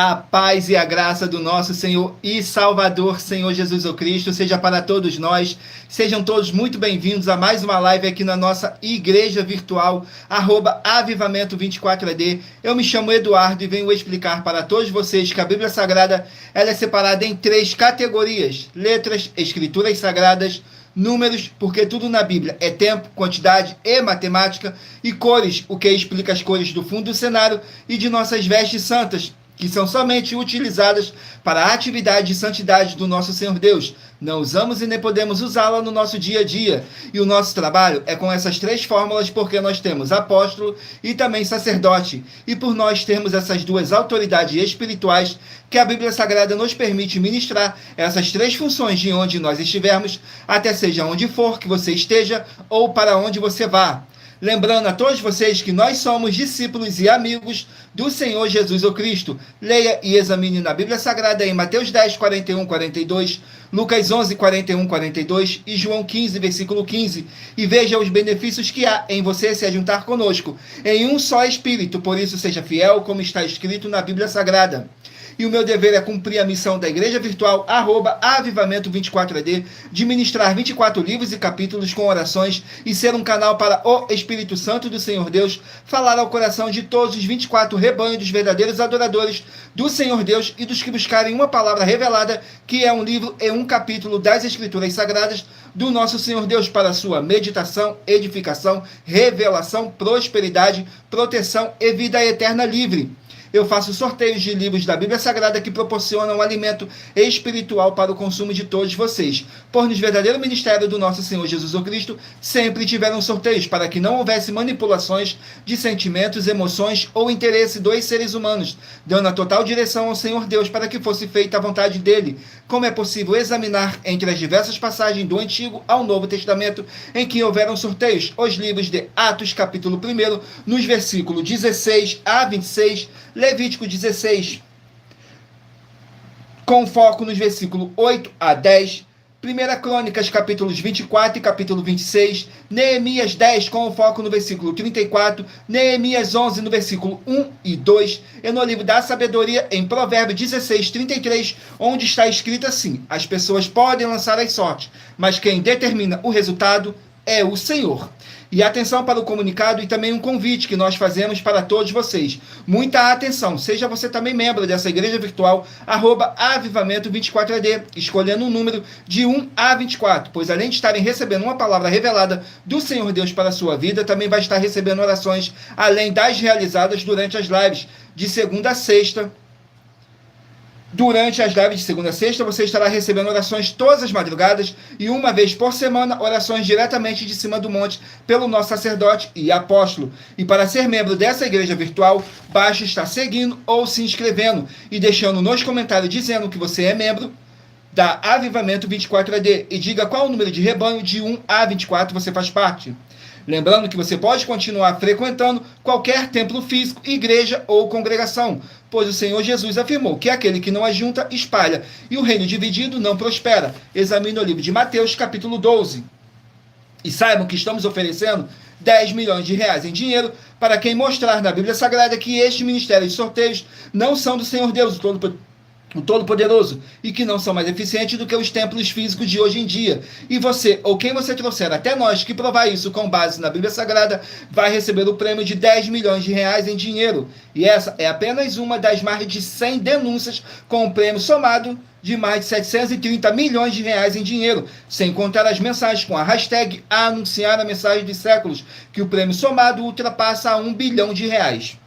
A paz e a graça do nosso Senhor e Salvador, Senhor Jesus Cristo, seja para todos nós. Sejam todos muito bem-vindos a mais uma live aqui na nossa igreja virtual, @avivamento24AD. Eu me chamo Eduardo e venho explicar para todos vocês que a Bíblia Sagrada ela é separada em 3 categorias: letras, escrituras sagradas, números, porque tudo na Bíblia é tempo, quantidade e matemática, e cores, o que explica as cores do fundo do cenário e de nossas vestes santas, que são somente utilizadas para a atividade de santidade do nosso Senhor Deus. Não usamos e nem podemos usá-la no nosso dia a dia. E o nosso trabalho é com essas 3 fórmulas, porque nós temos apóstolo e também sacerdote. E por nós termos essas 2 autoridades espirituais, que a Bíblia Sagrada nos permite ministrar essas 3 funções de onde nós estivermos, até seja onde for que você esteja ou para onde você vá. Lembrando a todos vocês que nós somos discípulos e amigos do Senhor Jesus Cristo. Leia e examine na Bíblia Sagrada em Mateus 10, 41, 42, Lucas 11, 41, 42 e João 15, versículo 15. E veja os benefícios que há em você se ajuntar conosco em um só Espírito. Por isso, seja fiel, como está escrito na Bíblia Sagrada. E o meu dever é cumprir a missão da igreja virtual, @avivamento24AD, de ministrar 24 livros e capítulos com orações e ser um canal para o Espírito Santo do Senhor Deus falar ao coração de todos os 24 rebanhos dos verdadeiros adoradores do Senhor Deus e dos que buscarem uma palavra revelada, que é um livro e um capítulo das Escrituras Sagradas do nosso Senhor Deus, para sua meditação, edificação, revelação, prosperidade, proteção e vida eterna livre. Eu faço sorteios de livros da Bíblia Sagrada que proporcionam um alimento espiritual para o consumo de todos vocês. Por nos verdadeiro ministério do nosso Senhor Jesus Cristo, sempre tiveram sorteios para que não houvesse manipulações de sentimentos, emoções ou interesse dos seres humanos, dando a total direção ao Senhor Deus para que fosse feita a vontade dele. Como é possível examinar entre as diversas passagens do Antigo ao Novo Testamento em que houveram sorteios, os livros de Atos, capítulo 1, nos versículos 16 a 26, Levítico 16, com foco nos versículos 8 a 10, 1 Crônicas, capítulos 24 e capítulo 26, Neemias 10, com foco no versículo 34, Neemias 11, no versículo 1 e 2, e no livro da sabedoria, em Provérbios 16, 33, onde está escrito assim: as pessoas podem lançar as sortes, mas quem determina o resultado é o Senhor. E atenção para o comunicado e também um convite que nós fazemos para todos vocês. Muita atenção, seja você também membro dessa igreja virtual, @avivamento24AD, escolhendo um número de 1 a 24, pois além de estarem recebendo uma palavra revelada do Senhor Deus para a sua vida, também vai estar recebendo orações, além das realizadas durante as lives de segunda a sexta. Durante as lives de segunda a sexta, você estará recebendo orações todas as madrugadas e uma vez por semana, orações diretamente de cima do monte pelo nosso sacerdote e apóstolo. E para ser membro dessa igreja virtual, basta estar seguindo ou se inscrevendo e deixando nos comentários dizendo que você é membro da Avivamento 24AD e diga qual o número de rebanho de 1 a 24 você faz parte. Lembrando que você pode continuar frequentando qualquer templo físico, igreja ou congregação, pois o Senhor Jesus afirmou que aquele que não ajunta, espalha, e o reino dividido não prospera. Examine o livro de Mateus, capítulo 12. E saibam que estamos oferecendo 10 milhões de reais em dinheiro para quem mostrar na Bíblia Sagrada que este ministério de sorteios não são do Senhor Deus, o Todo-Poderoso, e que não são mais eficientes do que os templos físicos de hoje em dia. E você, ou quem você trouxer até nós, que provar isso com base na Bíblia Sagrada, vai receber o prêmio de 10 milhões de reais em dinheiro. E essa é apenas uma das mais de 100 denúncias, com um prêmio somado de mais de 730 milhões de reais em dinheiro, sem contar as mensagens com a hashtag Anunciar a Mensagem dos Séculos, que o prêmio somado ultrapassa a 1 bilhão de reais.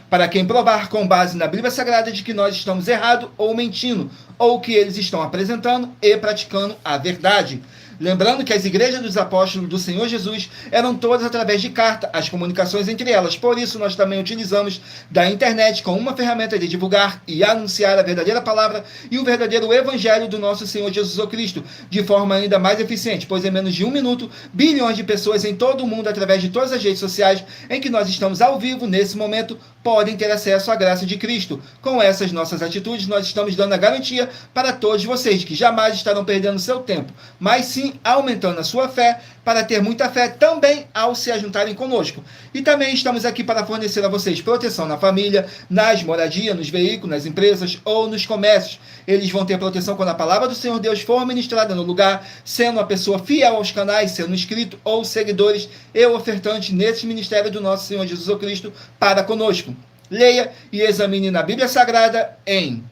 Para quem provar com base na Bíblia Sagrada de que nós estamos errados ou mentindo, ou que eles estão apresentando e praticando a verdade. Lembrando que as igrejas dos apóstolos do Senhor Jesus eram todas através de carta, as comunicações entre elas. Por isso, nós também utilizamos da internet como uma ferramenta de divulgar e anunciar a verdadeira palavra e o verdadeiro evangelho do nosso Senhor Jesus Cristo, de forma ainda mais eficiente, pois em menos de 1 minuto, bilhões de pessoas em todo o mundo, através de todas as redes sociais em que nós estamos ao vivo nesse momento, podem ter acesso à graça de Cristo. Com essas nossas atitudes, nós estamos dando a garantia para todos vocês que jamais estarão perdendo seu tempo, mas sim aumentando a sua fé para ter muita fé também ao se ajuntarem conosco. E também estamos aqui para fornecer a vocês proteção na família, nas moradias, nos veículos, nas empresas ou nos comércios. Eles vão ter proteção quando a palavra do Senhor Deus for ministrada no lugar, sendo uma pessoa fiel aos canais, sendo inscrito ou seguidores e ofertantes nesse ministério do nosso Senhor Jesus Cristo para conosco. Leia e examine na Bíblia Sagrada em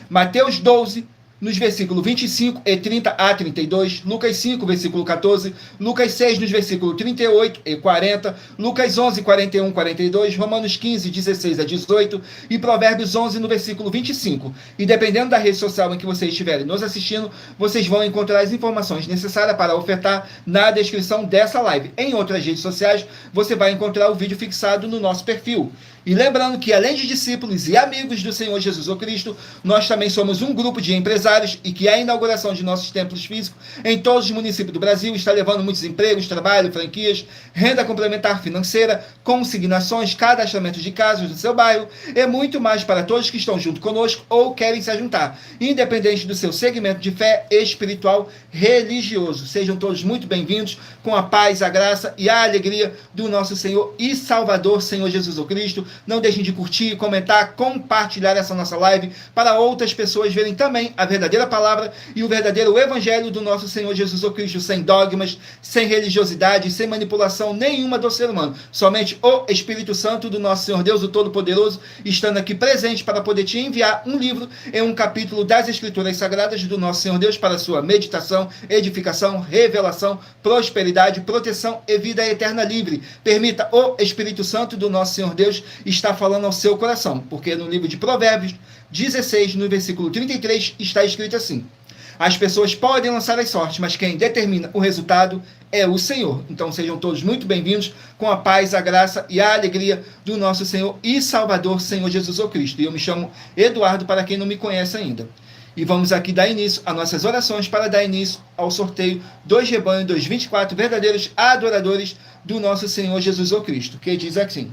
Mateus 12, nos versículos 25 e 30 a 32, Lucas 5, versículo 14, Lucas 6, nos versículos 38 e 40, Lucas 11, 41, 42, Romanos 15, 16 a 18 e Provérbios 11, no versículo 25. E dependendo da rede social em que vocês estiverem nos assistindo, vocês vão encontrar as informações necessárias para ofertar na descrição dessa live. Em outras redes sociais, você vai encontrar o vídeo fixado no nosso perfil. E lembrando que, além de discípulos e amigos do Senhor Jesus Cristo, nós também somos um grupo de empresários e que a inauguração de nossos templos físicos em todos os municípios do Brasil está levando muitos empregos, trabalho, franquias, renda complementar financeira, consignações, cadastramento de casas do seu bairro e muito mais para todos que estão junto conosco ou querem se juntar, independente do seu segmento de fé espiritual religioso. Sejam todos muito bem-vindos, com a paz, a graça e a alegria do nosso Senhor e Salvador, Senhor Jesus Cristo. Não deixem de curtir, comentar, compartilhar essa nossa live para outras pessoas verem também a verdadeira palavra e o verdadeiro evangelho do nosso Senhor Jesus Cristo, sem dogmas, sem religiosidade, sem manipulação nenhuma do ser humano. Somente o Espírito Santo do nosso Senhor Deus, o Todo-Poderoso, estando aqui presente para poder te enviar um livro e um capítulo das Escrituras Sagradas do nosso Senhor Deus para sua meditação, edificação, revelação, prosperidade, proteção e vida eterna livre. Permita o Espírito Santo do nosso Senhor Deus está falando ao seu coração, porque no livro de Provérbios 16, no versículo 33, está escrito assim: as pessoas podem lançar as sortes, mas quem determina o resultado é o Senhor. Então sejam todos muito bem-vindos, com a paz, a graça e a alegria do nosso Senhor e Salvador, Senhor Jesus Cristo. E eu me chamo Eduardo, para quem não me conhece ainda. E vamos aqui dar início a nossas orações para dar início ao sorteio dos rebanhos dos 24 verdadeiros adoradores do nosso Senhor Jesus Cristo, que diz assim: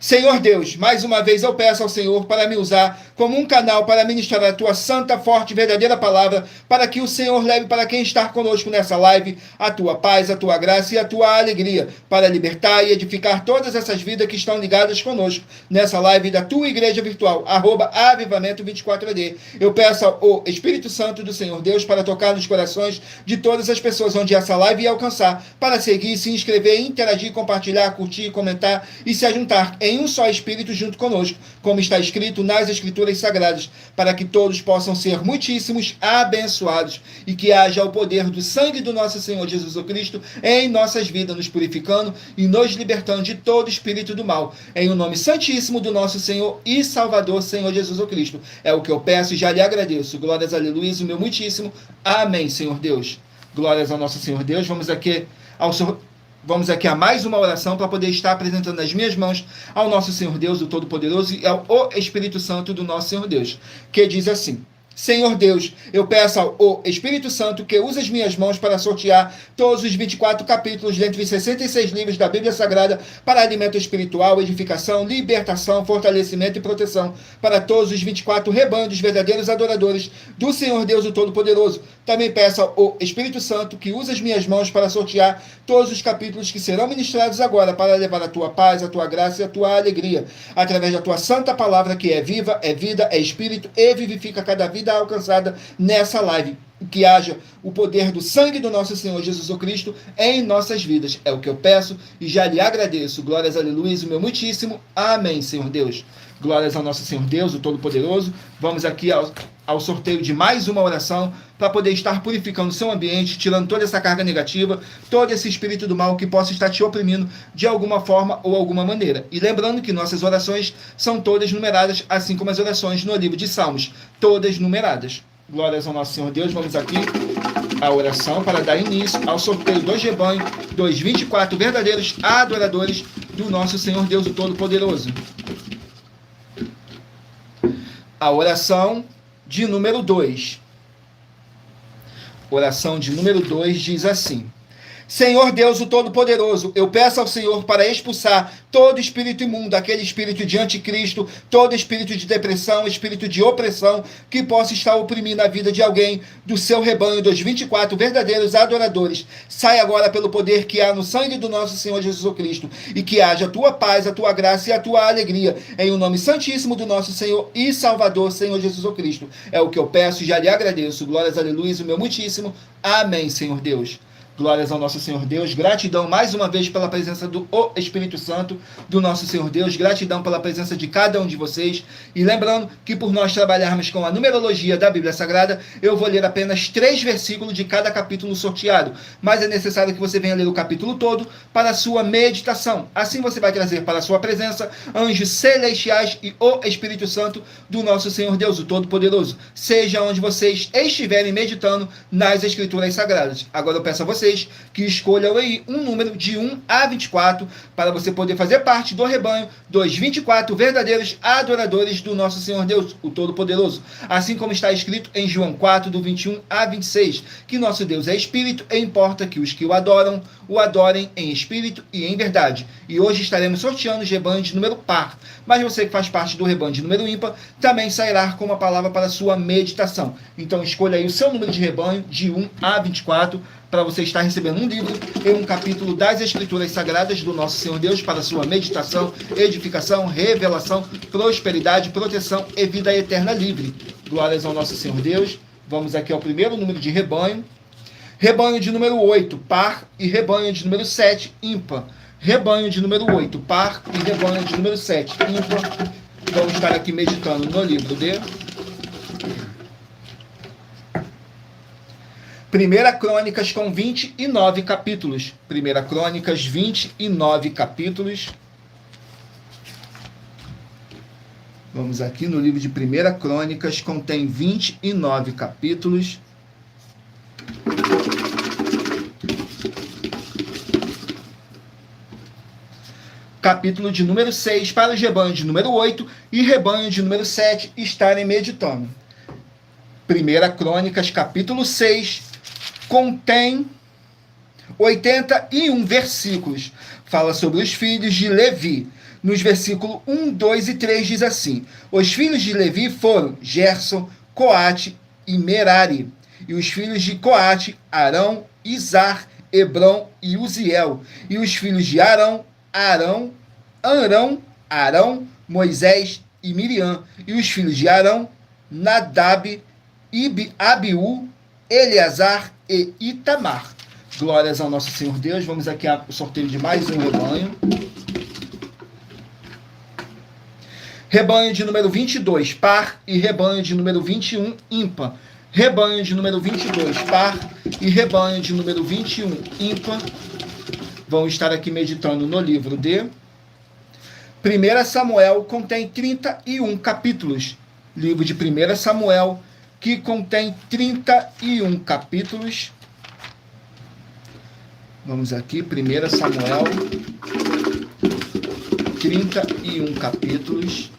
Senhor Deus, mais uma vez eu peço ao Senhor para me usar como um canal para ministrar a tua santa, forte e verdadeira palavra, para que o Senhor leve para quem está conosco nessa live a tua paz, a tua graça e a tua alegria, para libertar e edificar todas essas vidas que estão ligadas conosco nessa live da tua igreja virtual, @avivamento24AD. Eu peço ao Espírito Santo do Senhor Deus para tocar nos corações de todas as pessoas onde essa live ia alcançar, para seguir, se inscrever, interagir, compartilhar, curtir, comentar e se ajuntar em um só Espírito junto conosco, como está escrito nas Escrituras Sagradas, para que todos possam ser muitíssimos abençoados e que haja o poder do sangue do nosso Senhor Jesus Cristo em nossas vidas, nos purificando e nos libertando de todo espírito do mal, em o nome santíssimo do nosso Senhor e Salvador, Senhor Jesus Cristo. É o que eu peço e já lhe agradeço. Glórias, aleluia, o meu muitíssimo. Amém, Senhor Deus. Glórias ao nosso Senhor Deus. Vamos aqui a mais uma oração para poder estar apresentando nas minhas mãos ao nosso Senhor Deus, o Todo-Poderoso, e ao Espírito Santo do nosso Senhor Deus, que diz assim: Senhor Deus, eu peço ao Espírito Santo que use as minhas mãos para sortear todos os 24 capítulos dentre os 66 livros da Bíblia Sagrada para alimento espiritual, edificação, libertação, fortalecimento e proteção para todos os 24 rebanhos dos verdadeiros adoradores do Senhor Deus, o Todo-Poderoso. Também peço ao Espírito Santo que use as minhas mãos para sortear todos os capítulos que serão ministrados agora para levar a tua paz, a tua graça e a tua alegria, através da tua santa palavra que é viva, é vida, é espírito e vivifica cada vida alcançada nessa live. Que haja o poder do sangue do nosso Senhor Jesus Cristo em nossas vidas. É o que eu peço e já lhe agradeço. Glórias, aleluia, o meu muitíssimo. Amém, Senhor Deus. Glórias ao nosso Senhor Deus, o Todo-Poderoso. Vamos aqui ao sorteio de mais uma oração para poder estar purificando o seu ambiente, tirando toda essa carga negativa, todo esse espírito do mal que possa estar te oprimindo de alguma forma ou alguma maneira. E lembrando que nossas orações são todas numeradas, assim como as orações no livro de Salmos, todas numeradas. Glórias ao nosso Senhor Deus. Vamos aqui a oração para dar início ao sorteio dos rebanhos dos 24 verdadeiros adoradores do nosso Senhor Deus, o Todo-Poderoso. A oração de número 2. Oração de número 2 diz assim: Senhor Deus, o Todo-Poderoso, eu peço ao Senhor para expulsar todo espírito imundo, aquele espírito de anticristo, todo espírito de depressão, espírito de opressão, que possa estar oprimindo a vida de alguém do seu rebanho dos 24 verdadeiros adoradores. Sai agora pelo poder que há no sangue do nosso Senhor Jesus Cristo, e que haja a tua paz, a tua graça e a tua alegria, em o nome santíssimo do nosso Senhor e Salvador, Senhor Jesus Cristo. É o que eu peço e já lhe agradeço. Glórias, aleluia, o meu muitíssimo. Amém, Senhor Deus. Glórias ao nosso Senhor Deus, gratidão mais uma vez pela presença do Espírito Santo, do nosso Senhor Deus, gratidão pela presença de cada um de vocês, e lembrando que por nós trabalharmos com a numerologia da Bíblia Sagrada, eu vou ler apenas 3 versículos de cada capítulo sorteado, mas é necessário que você venha ler o capítulo todo para a sua meditação, assim você vai trazer para a sua presença anjos celestiais e o Espírito Santo do nosso Senhor Deus, o Todo-Poderoso, seja onde vocês estiverem meditando nas Escrituras Sagradas. Agora eu peço a vocês que escolham aí um número de 1 a 24 para você poder fazer parte do rebanho dos 24 verdadeiros adoradores do nosso Senhor Deus, o Todo-Poderoso. Assim como está escrito em João 4, do 21 a 26, que nosso Deus é Espírito e importa que os que o adoram, o adorem em espírito e em verdade. E hoje estaremos sorteando os rebanhos de número par, mas você que faz parte do rebanho de número ímpar, também sairá com uma palavra para a sua meditação. Então escolha aí o seu número de rebanho de 1 a 24, para você estar recebendo um livro e um capítulo das Escrituras Sagradas do nosso Senhor Deus para sua meditação, edificação, revelação, prosperidade, proteção e vida eterna livre. Glórias ao nosso Senhor Deus. Vamos aqui ao primeiro número de rebanho. Rebanho de número 8, par, e rebanho de número 7, ímpar. Rebanho de número 8, par, e rebanho de número 7, ímpar. Vamos estar aqui meditando no livro de 1 Crônicas com 29 capítulos. 1 Crônicas, 29 capítulos. Vamos aqui no livro de 1 Crônicas, contém 29 capítulos. Capítulo de número 6 para os rebanhos de número 8 e rebanho de número 7 estarem meditando. 1 Crônicas, capítulo 6, contém 81 versículos. Fala sobre os filhos de Levi. Nos versículos 1, 2 e 3 diz assim: os filhos de Levi foram Gerson, Coate e Merari. E os filhos de Coate, Arão, Izar, Hebron e Uziel. E os filhos de Arão, Moisés e Miriam. E os filhos de Arão, Nadab, Abiú, Eleazar e Itamar. Glórias ao nosso Senhor Deus. Vamos aqui ao sorteio de mais um rebanho. Rebanho de número 22, par, e rebanho de número 21, ímpar. Rebanho de número 22, par, e rebanho de número 21, ímpar. Vão estar aqui meditando no livro de 1 Samuel, contém 31 capítulos. Livro de 1 Samuel, que contém 31 capítulos. Vamos aqui, 1 Samuel, 31 capítulos.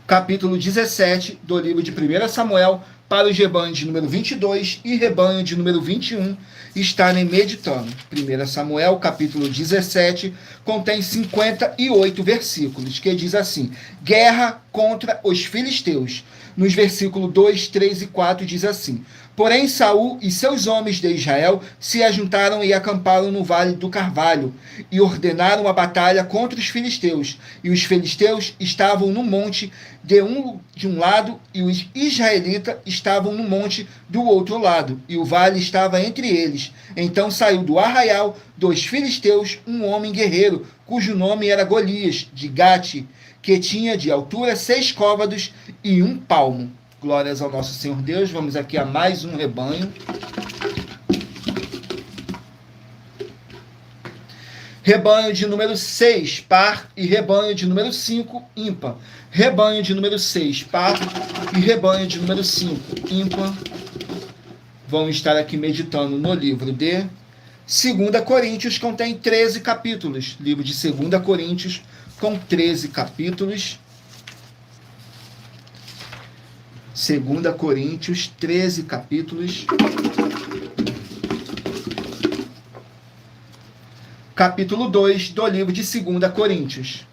Capítulo 17 do livro de 1 Samuel, para os rebanhos de número 22 e rebanho de número 21 estarem meditando. 1 Samuel, capítulo 17, contém 58 versículos, que diz assim: guerra contra os filisteus. Nos versículos 2, 3 e 4 diz assim: porém Saul e seus homens de Israel se ajuntaram e acamparam no vale do Carvalho, e ordenaram a batalha contra os filisteus. E os filisteus estavam no monte de um lado, e os israelitas estavam no monte do outro lado, e o vale estava entre eles. Então saiu do arraial dos filisteus um homem guerreiro, cujo nome era Golias, de Gate, que tinha de altura 6 côvados e 1 palmo. Glórias ao nosso Senhor Deus. Vamos aqui a mais um rebanho. Rebanho de número 6, par, e rebanho de número 5, ímpar. Rebanho de número 6, par, e rebanho de número 5, ímpar. Vão estar aqui meditando no livro de 2 Coríntios, contém 13 capítulos. Livro de 2 Coríntios, com 13 capítulos. 2 Coríntios, 13 capítulos. capítulo 2 do livro de 2 Coríntios.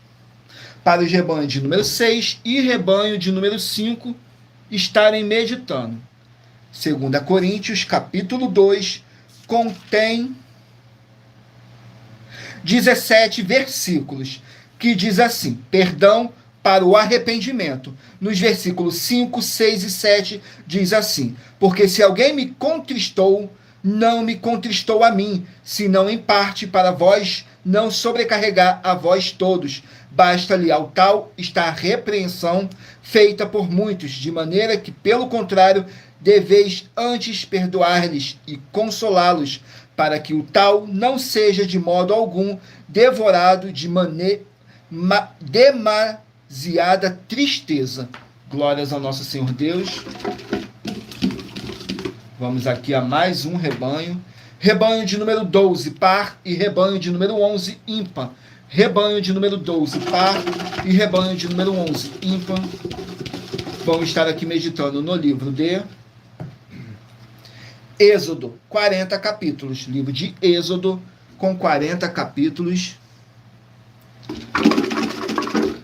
Para os rebanhos de número 6 e rebanho de número 5 estarem meditando. 2 Coríntios, capítulo 2, contém 17 versículos, que diz assim: perdão para o arrependimento. Nos versículos 5, 6 e 7 diz assim: porque se alguém me contristou, não me contristou a mim, senão em parte, para vós não sobrecarregar a vós todos. Basta-lhe ao tal está a repreensão feita por muitos, de maneira que, pelo contrário, deveis antes perdoar-lhes e consolá-los, para que o tal não seja de modo algum devorado de demasiada tristeza. Glórias ao nosso Senhor Deus. Vamos aqui a mais um rebanho. Rebanho de número 12, par, e rebanho de número 11, ímpar. Rebanho de número 12, par, e rebanho de número 11, ímpar. Vamos estar aqui meditando no livro de Êxodo, 40 capítulos. Livro de Êxodo, com 40 capítulos.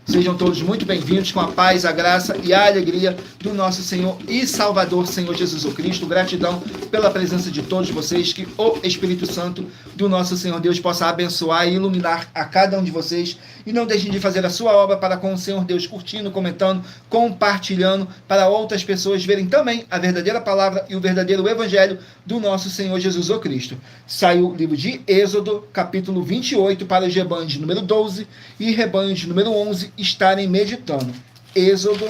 Sejam todos muito bem-vindos, com a paz, a graça e a alegria do nosso Senhor e Salvador, Senhor Jesus Cristo. Gratidão pela presença de todos vocês, que o Espírito Santo do nosso Senhor Deus possa abençoar e iluminar a cada um de vocês, e não deixem de fazer a sua obra para com o Senhor Deus, curtindo, comentando, compartilhando, para outras pessoas verem também a verdadeira palavra e o verdadeiro evangelho do nosso Senhor Jesus Cristo. Saiu o livro de Êxodo, capítulo 28, para os rebanhos de número 12 e rebanhos de número 11 estarem meditando. Êxodo,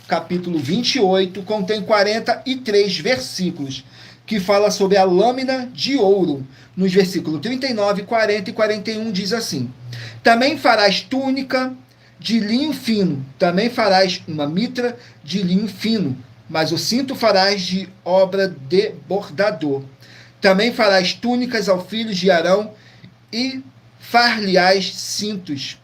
capítulo 28, contém 43 versículos, que fala sobre a lâmina de ouro. Nos versículos 39, 40 e 41 diz assim: também farás túnica de linho fino, também farás uma mitra de linho fino, mas o cinto farás de obra de bordador. Também farás túnicas aos filhos de Arão e far-lhe-ás cintos.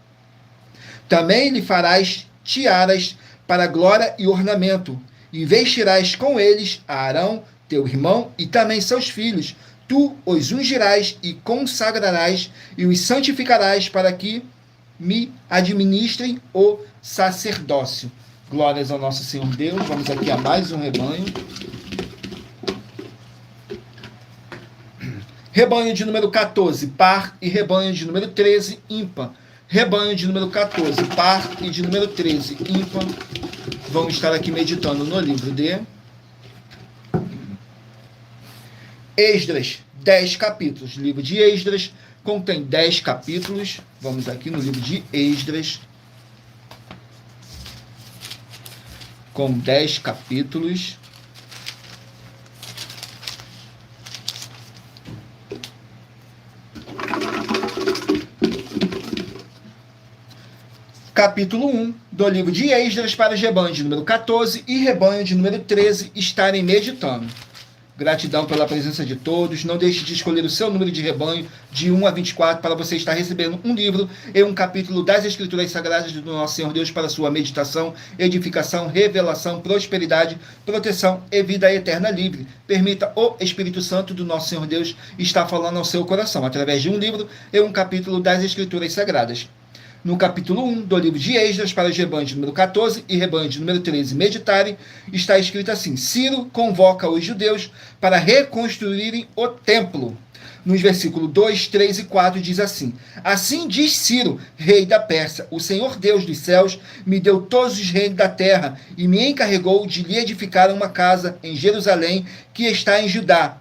Também lhe farás tiaras para glória e ornamento, e vestirás com eles a Arão, teu irmão, e também seus filhos. Tu os ungirás e consagrarás, e os santificarás, para que me administrem o sacerdócio. Glórias ao nosso Senhor Deus. Vamos aqui a mais um rebanho. Rebanho de número 14, par, e rebanho de número 13, ímpar. Rebanho de número 14, par, e de número 13, ímpar. Vamos estar aqui meditando no livro de Esdras, 10 capítulos. Livro de Esdras contém 10 capítulos. Vamos aqui no livro de Esdras, com 10 capítulos. Capítulo 1 do livro de Esdras, para os rebanhos de número 14 e rebanho de número 13 estarem meditando. Gratidão pela presença de todos. Não deixe de escolher o seu número de rebanho, de 1 a 24, para você estar recebendo um livro e um capítulo das Escrituras Sagradas do nosso Senhor Deus para sua meditação, edificação, revelação, prosperidade, proteção e vida eterna livre. Permita o Espírito Santo do nosso Senhor Deus estar falando ao seu coração, através de um livro e um capítulo das Escrituras Sagradas. No capítulo 1 do livro de Esdras, para os rebanhos de número 14 e rebanho de número 13 meditarem, está escrito assim: Ciro convoca os judeus para reconstruírem o templo. Nos versículos 2, 3 e 4 diz assim: assim diz Ciro, rei da Pérsia: o Senhor Deus dos céus me deu todos os reinos da terra e me encarregou de lhe edificar uma casa em Jerusalém, que está em Judá.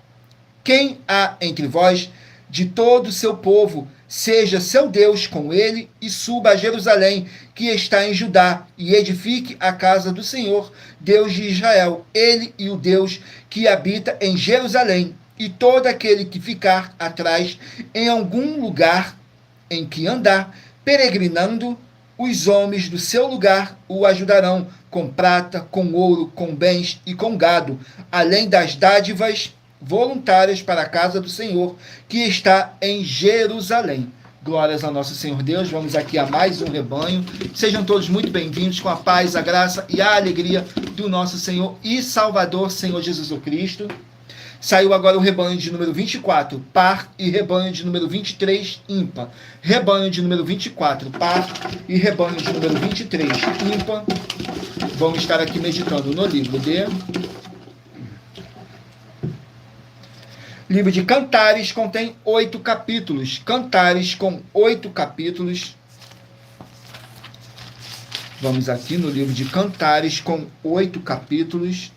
Quem há entre vós de todo o seu povo, seja seu Deus com ele, e suba a Jerusalém, que está em Judá, e edifique a casa do Senhor, Deus de Israel, ele e o Deus que habita em Jerusalém. E todo aquele que ficar atrás em algum lugar em que andar, peregrinando, os homens do seu lugar o ajudarão com prata, com ouro, com bens e com gado, além das dádivas voluntárias para a casa do Senhor, que está em Jerusalém. Glórias ao nosso Senhor Deus. Vamos aqui a mais um rebanho. Sejam todos muito bem-vindos, com a paz, a graça e a alegria do nosso Senhor e Salvador, Senhor Jesus Cristo. Saiu agora o rebanho de número 24, par, e rebanho de número 23, ímpar. Rebanho de número 24, par, e rebanho de número 23, ímpar. Vamos estar aqui meditando no livro de Cantares, contém 8 capítulos. Cantares com 8 capítulos. Vamos aqui no livro de Cantares com 8 capítulos.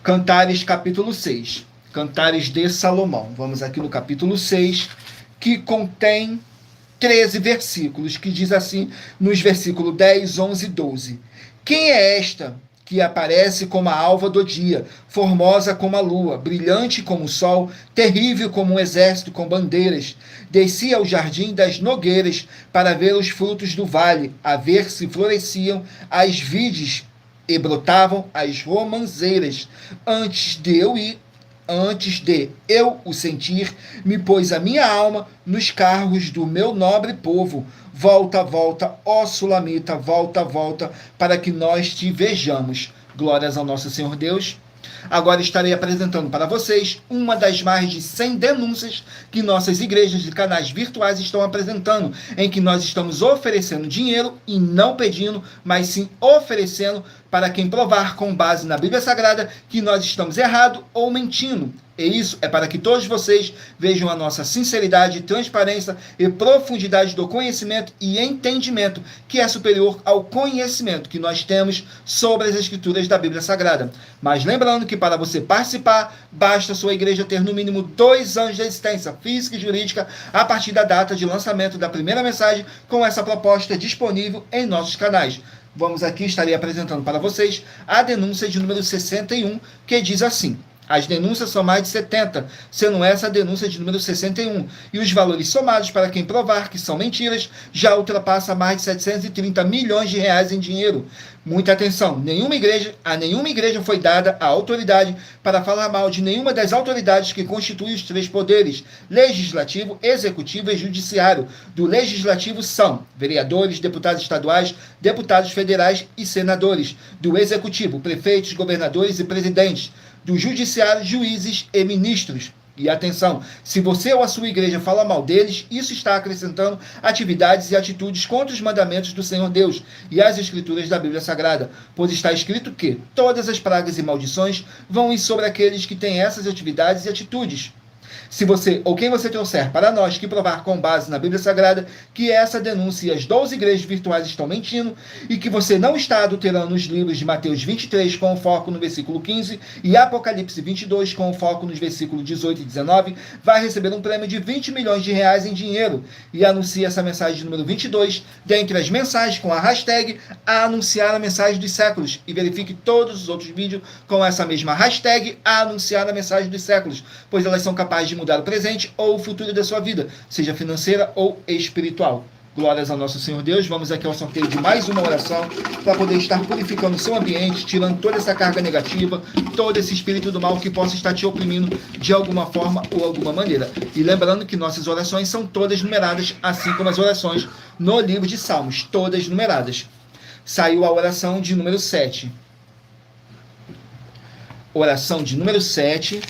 Cantares, capítulo 6. Cantares de Salomão. Vamos aqui no capítulo 6, que contém 13 versículos, que diz assim, nos versículos 10, 11 e 12. Quem é esta que aparece como a alva do dia, formosa como a lua, brilhante como o sol, terrível como um exército com bandeiras? Descia ao jardim das nogueiras para ver os frutos do vale, a ver se floresciam as vides e brotavam as romãzeiras. Antes de eu o sentir, me pôs a minha alma nos carros do meu nobre povo. Volta, volta, ó Sulamita, volta, volta, para que nós te vejamos. Glórias ao nosso Senhor Deus. Agora estarei apresentando para vocês uma das mais de 100 denúncias que nossas igrejas e canais virtuais estão apresentando, em que nós estamos oferecendo dinheiro e não pedindo, mas sim oferecendo para quem provar com base na Bíblia Sagrada que nós estamos errado ou mentindo. E isso é para que todos vocês vejam a nossa sinceridade, transparência e profundidade do conhecimento e entendimento, que é superior ao conhecimento que nós temos sobre as Escrituras da Bíblia Sagrada. Mas lembrando que para você participar, basta sua igreja ter no mínimo 2 anos de existência física e jurídica a partir da data de lançamento da primeira mensagem com essa proposta disponível em nossos canais. Vamos aqui, estarei apresentando para vocês a denúncia de número 61, que diz assim: as denúncias são mais de 70, sendo essa a denúncia de número 61. E os valores somados para quem provar que são mentiras já ultrapassa mais de 730 milhões de reais em dinheiro. Muita atenção, a nenhuma igreja foi dada a autoridade para falar mal de nenhuma das autoridades que constituem os 3 poderes, legislativo, executivo e judiciário. Do legislativo são vereadores, deputados estaduais, deputados federais e senadores. Do executivo, prefeitos, governadores e presidentes. Do judiciário, juízes e ministros. E atenção, se você ou a sua igreja fala mal deles, isso está acrescentando atividades e atitudes contra os mandamentos do Senhor Deus e as Escrituras da Bíblia Sagrada, pois está escrito que todas as pragas e maldições vão ir sobre aqueles que têm essas atividades e atitudes. Se você ou quem você trouxer para nós que provar com base na Bíblia Sagrada que essa denúncia e as 12 igrejas virtuais estão mentindo e que você não está adulterando os livros de Mateus 23 com foco no versículo 15 e Apocalipse 22 com foco nos versículos 18 e 19, vai receber um prêmio de 20 milhões de reais em dinheiro. E anuncie essa mensagem número 22 dentre as mensagens com a hashtag a anunciar a mensagem dos séculos, e verifique todos os outros vídeos com essa mesma hashtag a anunciar a mensagem dos séculos, pois elas são capazes de mudar o presente ou o futuro da sua vida, seja financeira ou espiritual. Glórias ao nosso Senhor Deus. Vamos aqui ao sorteio de mais uma oração para poder estar purificando o seu ambiente, tirando toda essa carga negativa, todo esse espírito do mal que possa estar te oprimindo de alguma forma ou alguma maneira. E lembrando que nossas orações são todas numeradas, assim como as orações no livro de Salmos, todas numeradas. Saiu a oração de número 7. Oração de número 7,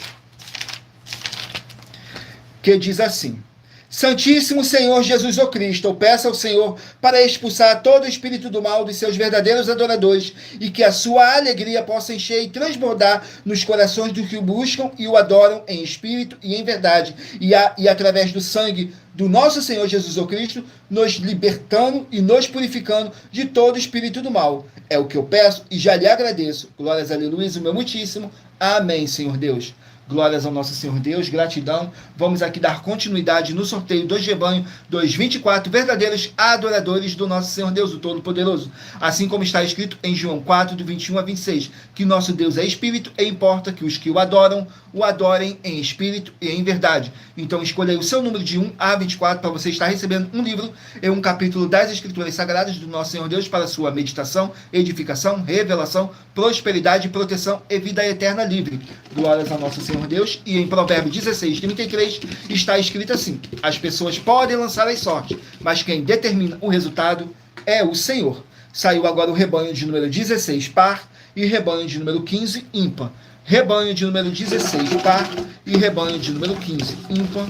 que diz assim: Santíssimo Senhor Jesus o Cristo, eu peço ao Senhor para expulsar todo o espírito do mal dos seus verdadeiros adoradores e que a sua alegria possa encher e transbordar nos corações dos que o buscam e o adoram em espírito e em verdade, e através do sangue do nosso Senhor Jesus o Cristo, nos libertando e nos purificando de todo o espírito do mal. É o que eu peço e já lhe agradeço. Glórias a Aleluia, o meu muitíssimo. Amém, Senhor Deus. Glórias ao nosso Senhor Deus, gratidão. Vamos aqui dar continuidade no sorteio dos rebanhos dos 24 verdadeiros adoradores do nosso Senhor Deus, o Todo-Poderoso. Assim como está escrito em João 4, do 21 a 26, que nosso Deus é Espírito e importa que os que o adorem em Espírito e em verdade. Então escolha aí o seu número de 1 a 24 para você estar recebendo um livro e um capítulo das Escrituras Sagradas do nosso Senhor Deus para sua meditação, edificação, revelação, prosperidade, proteção e vida eterna livre. Glórias ao nosso Senhor Deus. E em Provérbios 16, 33 está escrito assim: as pessoas podem lançar as sortes, mas quem determina o resultado é o Senhor. Saiu agora o rebanho de número 16, par, e rebanho de número 15, ímpar. Rebanho de número 16, par, e rebanho de número 15, ímpar.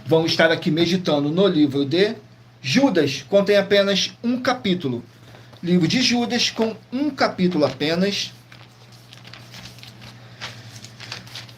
Vamos estar aqui meditando no livro de Judas, contém apenas um capítulo. Livro de Judas, com um capítulo apenas,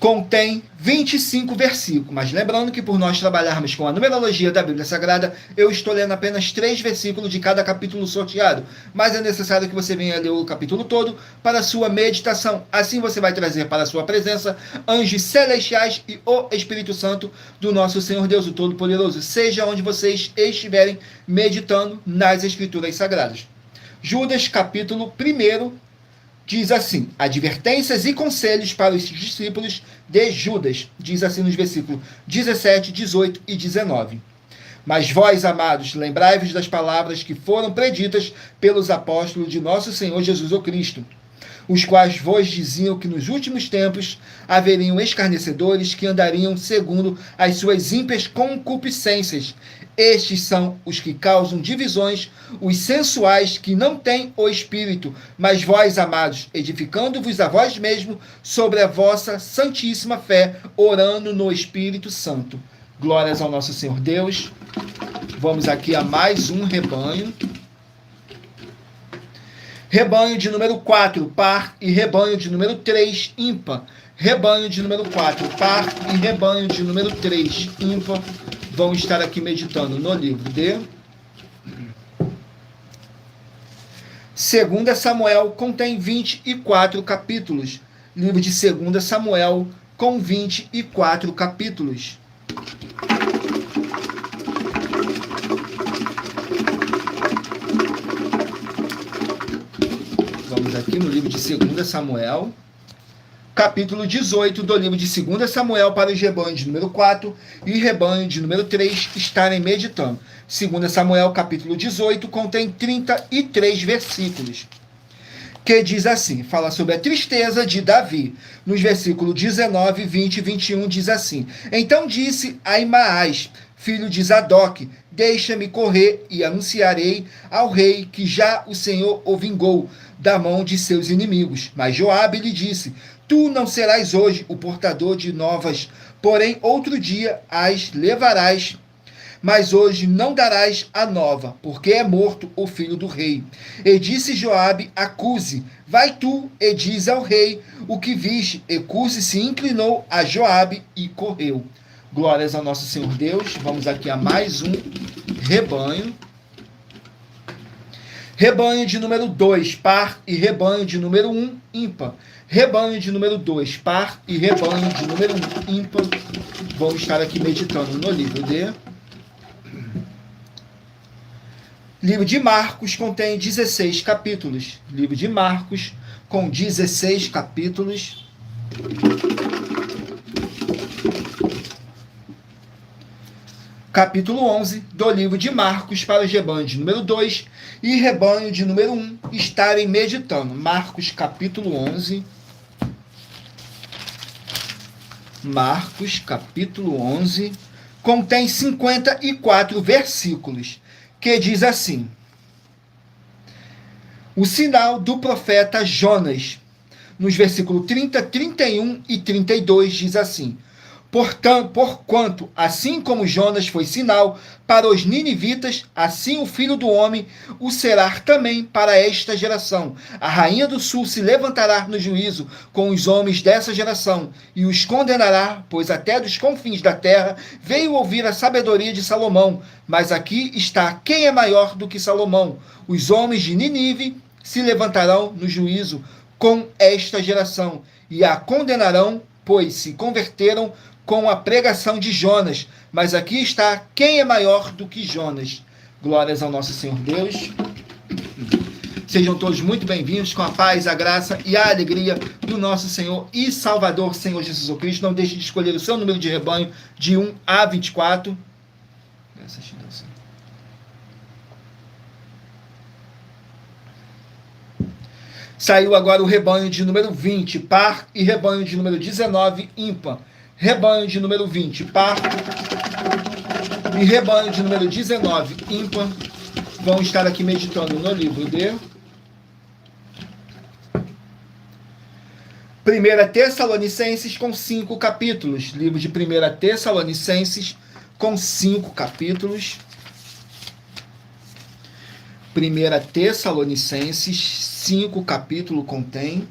contém 25 versículos. Mas lembrando que por nós trabalharmos com a numerologia da Bíblia Sagrada, eu estou lendo apenas 3 versículos de cada capítulo sorteado. Mas é necessário que você venha ler o capítulo todo para a sua meditação. Assim você vai trazer para a sua presença anjos celestiais e o Espírito Santo do nosso Senhor Deus, o Todo-Poderoso, seja onde vocês estiverem meditando nas Escrituras Sagradas. Judas, capítulo 1, diz assim: advertências e conselhos para os discípulos de Judas. Diz assim nos versículos 17, 18 e 19. Mas vós, amados, lembrai-vos das palavras que foram preditas pelos apóstolos de nosso Senhor Jesus o Cristo, os quais vos diziam que nos últimos tempos haveriam escarnecedores que andariam segundo as suas ímpias concupiscências. Estes são os que causam divisões, os sensuais que não têm o Espírito. Mas vós, amados, edificando-vos a vós mesmos sobre a vossa santíssima fé, orando no Espírito Santo. Glórias ao nosso Senhor Deus. Vamos aqui a mais um rebanho. Rebanho de número 4, par, e rebanho de número 3, ímpar. Rebanho de número 4, par, e rebanho de número 3, ímpar. Vão estar aqui meditando no livro de 2 Samuel, contém 24 capítulos. Livro de 2 Samuel, com 24 capítulos. Vamos aqui no livro de 2 Samuel, capítulo 18 do livro de 2 Samuel, para os rebanhos de número 4 e rebanho de número 3 estarem meditando. 2 Samuel, capítulo 18, contém 33 versículos, que diz assim, fala sobre a tristeza de Davi. Nos versículos 19, 20 e 21 diz assim: então disse Aimaas, filho de Zadok, deixa-me correr e anunciarei ao rei que já o Senhor o vingou da mão de seus inimigos. Mas Joabe lhe disse: tu não serás hoje o portador de novas, porém outro dia as levarás. Mas hoje não darás a nova, porque é morto o filho do rei. E disse Joabe a Cuse: vai tu e diz ao rei o que viste. E Cuse se inclinou a Joabe e correu. Glórias ao nosso Senhor Deus. Vamos aqui a mais um rebanho. Rebanho de número 2, par, e rebanho de número 1, ímpar. Rebanho de número 2, par, e rebanho de número 1, ímpar. Vamos estar aqui meditando no livro de Marcos, contém 16 capítulos. Livro de Marcos, com 16 capítulos. Capítulo 11 do livro de Marcos, para os rebanhos de número 2 e rebanho de número 1 estarem meditando. Marcos, capítulo 11. Marcos, capítulo 11, contém 54 versículos, que diz assim: o sinal do profeta Jonas. Nos versículos 30, 31 e 32 diz assim: porquanto, assim como Jonas foi sinal para os ninivitas, assim o Filho do Homem o será também para esta geração. A rainha do sul se levantará no juízo com os homens dessa geração e os condenará, pois até dos confins da terra veio ouvir a sabedoria de Salomão. Mas aqui está quem é maior do que Salomão. Os homens de Nínive se levantarão no juízo com esta geração e a condenarão, pois se converteram com a pregação de Jonas. Mas aqui está quem é maior do que Jonas. Glórias ao nosso Senhor Deus. Sejam todos muito bem-vindos, com a paz, a graça e a alegria do nosso Senhor e Salvador, Senhor Jesus Cristo. Não deixe de escolher o seu número de rebanho de 1 a 24. Saiu agora o rebanho de número 20, par, e rebanho de número 19, ímpar. Rebanho de número 20, par, e rebanho de número 19, ímpar. vão estar aqui meditando no livro de 1 Tessalonicenses com 5 capítulos. Livro de 1 Tessalonicenses com 5 capítulos. 1 Tessalonicenses, 5 capítulos contém.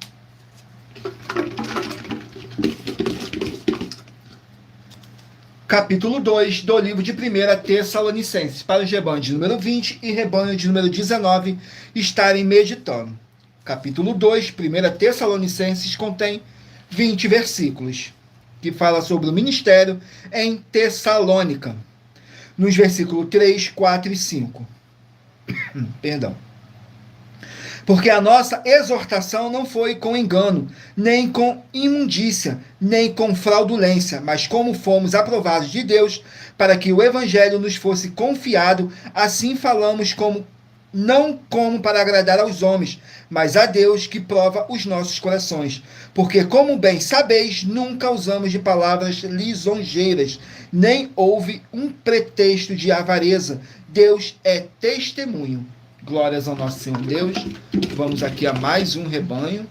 Capítulo 2 do livro de 1 Tessalonicenses, para os rebanhos de número 20 e rebanho de número 19 estarem meditando. Capítulo 2, 1 Tessalonicenses, contém 20 versículos, que fala sobre o ministério em Tessalônica, nos versículos 3, 4 e 5. Perdão. Porque a nossa exortação não foi com engano, nem com imundícia, nem com fraudulência, mas como fomos aprovados de Deus, para que o evangelho nos fosse confiado, assim falamos não como para agradar aos homens, mas a Deus que prova os nossos corações. Porque, como bem sabeis, nunca usamos de palavras lisonjeiras, nem houve um pretexto de avareza. Deus é testemunho. Glórias ao nosso Senhor Deus. Vamos aqui a mais um rebanho.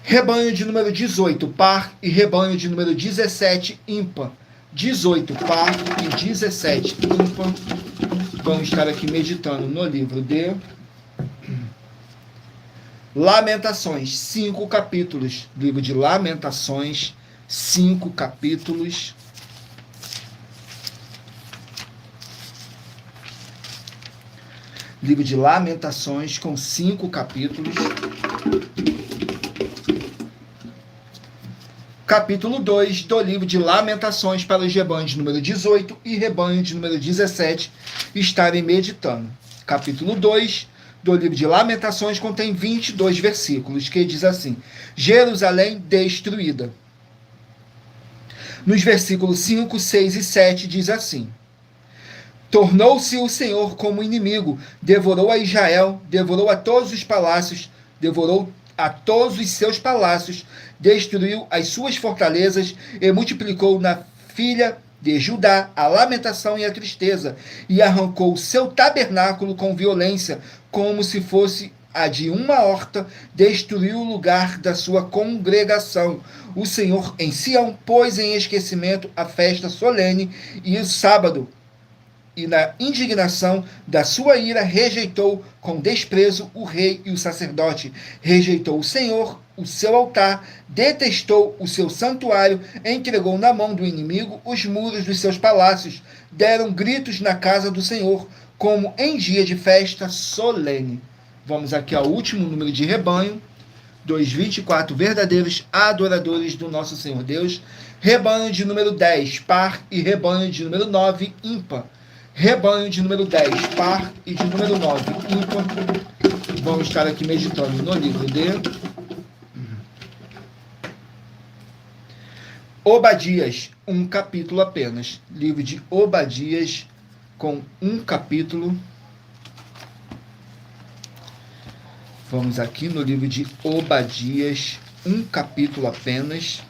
Rebanho de número 18, par, e rebanho de número 17, ímpar. 18, par, e 17, ímpar. Vamos estar aqui meditando no livro de Lamentações, 5 capítulos. Livro de Lamentações, 5 capítulos. Livro de Lamentações, com 5 capítulos. Capítulo 2 do livro de Lamentações, para os rebanhos de número 18 e rebanho de número 17 estarem meditando. Capítulo 2 do livro de Lamentações contém 22 versículos, que diz assim: Jerusalém destruída. Nos versículos 5, 6 e 7 diz assim: Tornou-se o Senhor como inimigo, devorou a Israel, devorou a todos os palácios, devorou a todos os seus palácios, destruiu as suas fortalezas e multiplicou na filha de Judá a lamentação e a tristeza, e arrancou seu tabernáculo com violência, como se fosse a de uma horta, destruiu o lugar da sua congregação. O Senhor em Sião pôs em esquecimento a festa solene e o sábado, e na indignação da sua ira rejeitou com desprezo o rei e o sacerdote, rejeitou o Senhor, o seu altar, detestou o seu santuário, entregou na mão do inimigo os muros dos seus palácios, deram gritos na casa do Senhor, como em dia de festa solene. Vamos aqui ao último número de rebanho, dos 24 verdadeiros adoradores do nosso Senhor Deus, rebanho de número 10, par, e rebanho de número 9, ímpar. Rebanho de número 10, par, e de número 9, ímpar. Vamos estar aqui meditando no livro de Obadias, um capítulo apenas. Livro de Obadias, com um capítulo. Vamos aqui no livro de Obadias, um capítulo apenas.